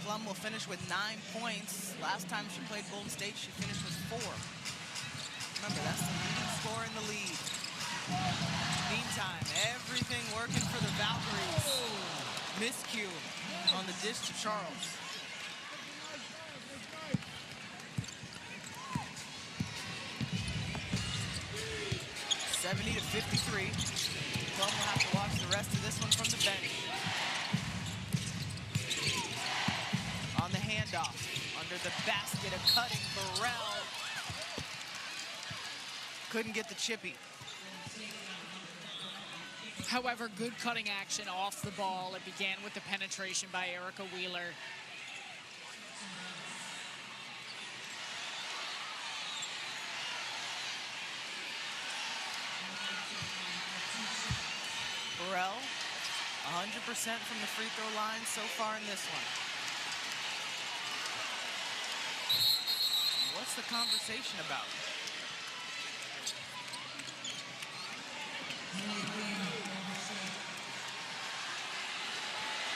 Plum will finish with 9 points. Last time she played Golden State, she finished with 4. Remember, that's the leading scorer in the league. Meantime, everything working for the Valkyries. Miscue on the dish to Charles. 70 to 53. Plum will have to watch the rest of this one from the bench. On the handoff, under the basket, a cutting Burrell. Couldn't get the chippy. However, good cutting action off the ball. It began with the penetration by Erica Wheeler. Burrell, 100% from the free throw line so far in this one. What's the conversation about?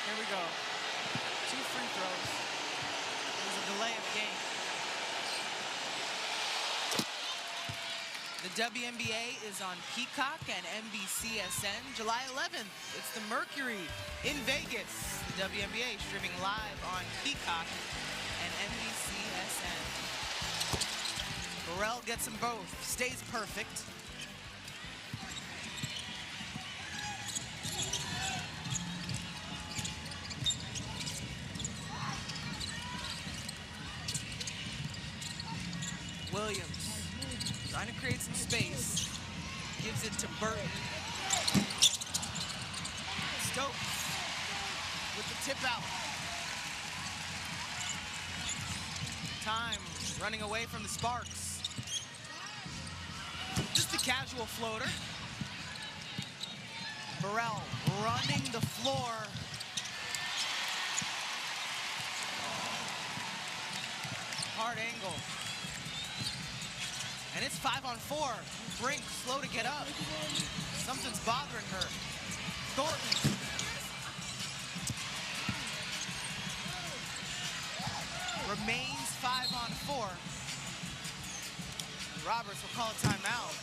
Here we go. 2 free throws. There's a delay of game. The WNBA is on Peacock and NBCSN. July 11th, it's the Mercury in Vegas. The WNBA streaming live on Peacock Burrell gets them both, stays perfect. Williams trying to create some space. Gives it to Burton. Stokes with the tip out. Time running away from the Sparks. Just a casual floater. Burrell running the floor. Hard angle. And it's 5-on-4. Brink slow to get up. Something's bothering her. Thornton. Remains 5-on-4. Roberts will call a timeout.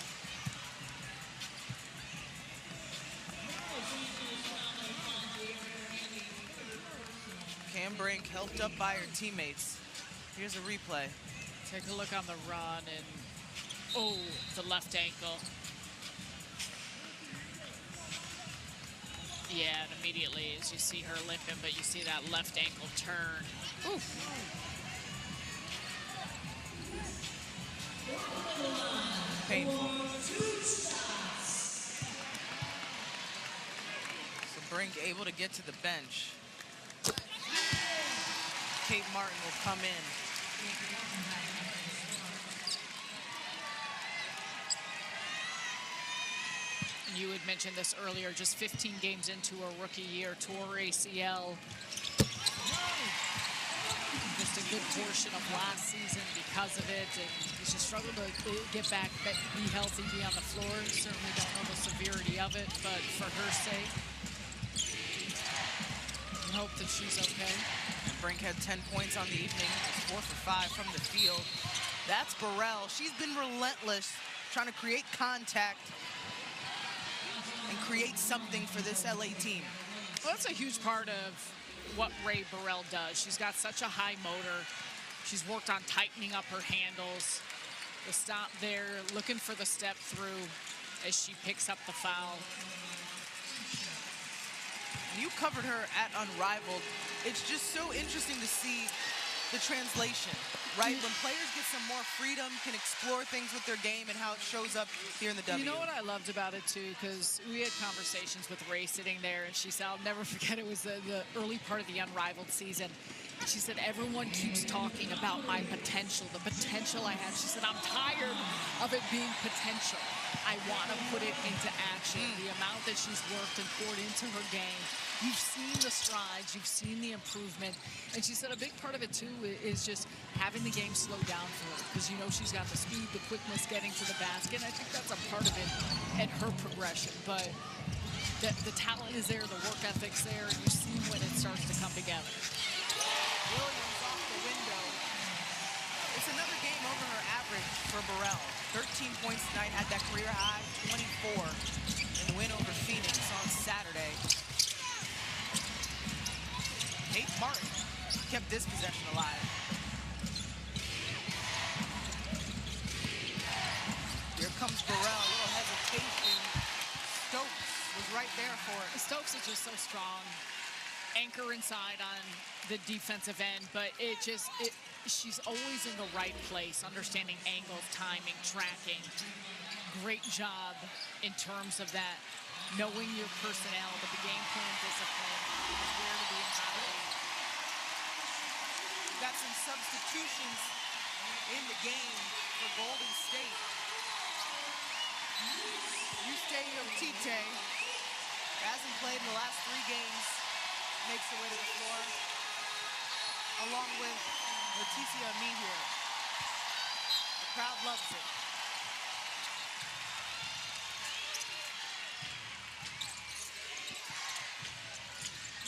Cam Brink helped up by her teammates. Here's a replay. Take a look on the run and, oh, the left ankle. Yeah, and immediately as you see her limping, but you see that left ankle turn. Ooh. Painful. So Brink able to get to the bench. Kate Martin will come in. You had mentioned this earlier, just 15 games into a rookie year, tore ACL. Just a good portion of last season because of it, and she struggled to get back, be healthy, be on the floor. Certainly don't know the severity of it, but for her sake, we hope that she's okay. And Brink had 10 points on the evening, 4 for 5 from the field. That's Burrell. She's been relentless, trying to create contact and create something for this LA team. Well, that's a huge part of what Ray Burrell does. She's got such a high motor. She's worked on tightening up her handles. The stop there, looking for the step through as she picks up the foul. You covered her at Unrivaled. It's just so interesting to see the translation, right? When players get some more freedom, can explore things with their game and how it shows up here in the W. You know what I loved about it too, because we had conversations with Ray sitting there, and she said, I'll never forget, it was the early part of the Unrivaled season. She said, everyone keeps talking about my potential, the potential I have. She said, I'm tired of it being potential. I want to put it into action. The amount that she's worked and poured into her game. You've seen the strides, you've seen the improvement. And she said a big part of it too is just having the game slow down for her, because you know she's got the speed, the quickness, getting to the basket. And I think that's a part of it and her progression. But the talent is there, the work ethic's there, and you see when it starts to come together. Williams off the window. It's another game over her average for Burrell. 13 points tonight, had that career high, 24 in the win over Phoenix on Saturday. Kate Martin kept this possession alive. Here comes Burrell, a little hesitation. Stokes was right there for it. Stokes is just so strong. Anchor inside on the defensive end, but she's always in the right place, understanding angles, timing, tracking. Great job in terms of that, knowing your personnel, but the game plan discipline, where to be and how to be. Got some substitutions in the game for Golden State. Eustace Tite hasn't played in the last 3 games. Makes her way to the floor, along with Leticia Amihir. The crowd loves it.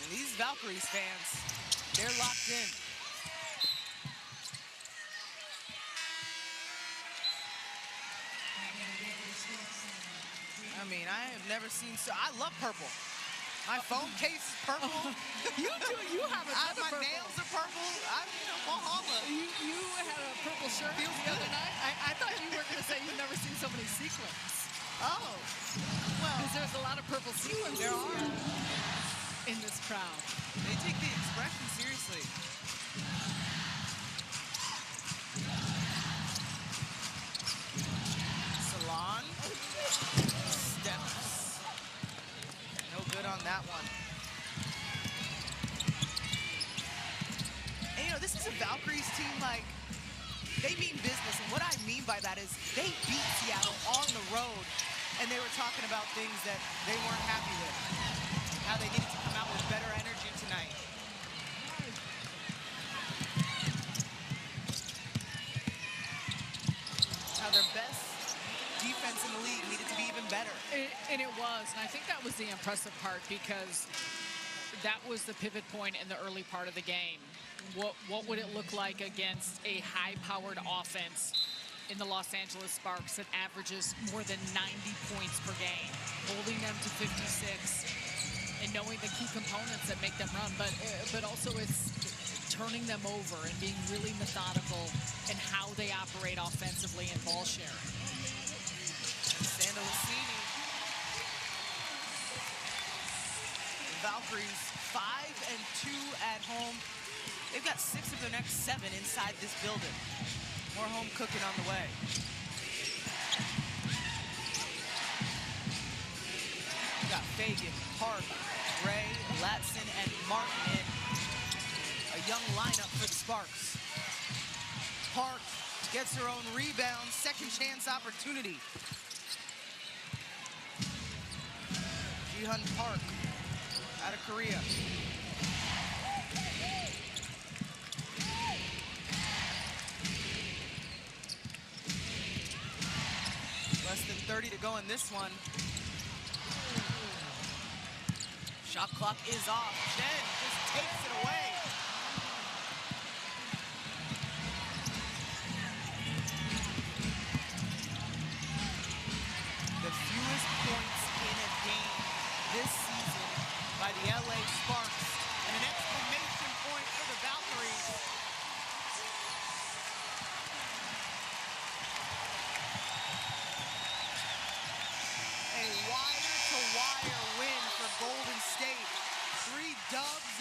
And these Valkyries fans, they're locked in. I mean, I have never seen so. I love purple. My phone case is purple. You have a ton of My purple. nails are purple. I'm, Valhalla. You had a purple shirt Feels the other good. night. I thought you were going to say you've never seen so many sequins. Oh. Well, Because there's a lot of purple sequins there are. in this crowd. They take the expression seriously. Salon. Steps. No good on that one. And, you know, this is a Valkyries team, like, they mean business. And what I mean by that is they beat Seattle on the road, and they were talking about things that they weren't happy with. How they needed to come out with better energy tonight. How their best defense in the league needed to be even better. And it was, and I think that was the impressive part because that was the pivot point in the early part of the game. What would it look like against a high-powered offense in the Los Angeles Sparks that averages more than 90 points per game, holding them to 56, and knowing the key components that make them run, but also it's turning them over and being really methodical in how they operate offensively and ball sharing. Sandalissini. The Valkyries 5-2 at home. They've got 6 of their next 7 inside this building. More home cooking on the way. We've got Fagan, Park, Ray, Latson, and Martin in. A young lineup for the Sparks. Park gets her own rebound, second chance opportunity. Jihyun Park out of Korea. Less than 30 to go in this one. Shot clock is off. Jen just takes it away. The fewest points in a game this season by the LA Sparks. And an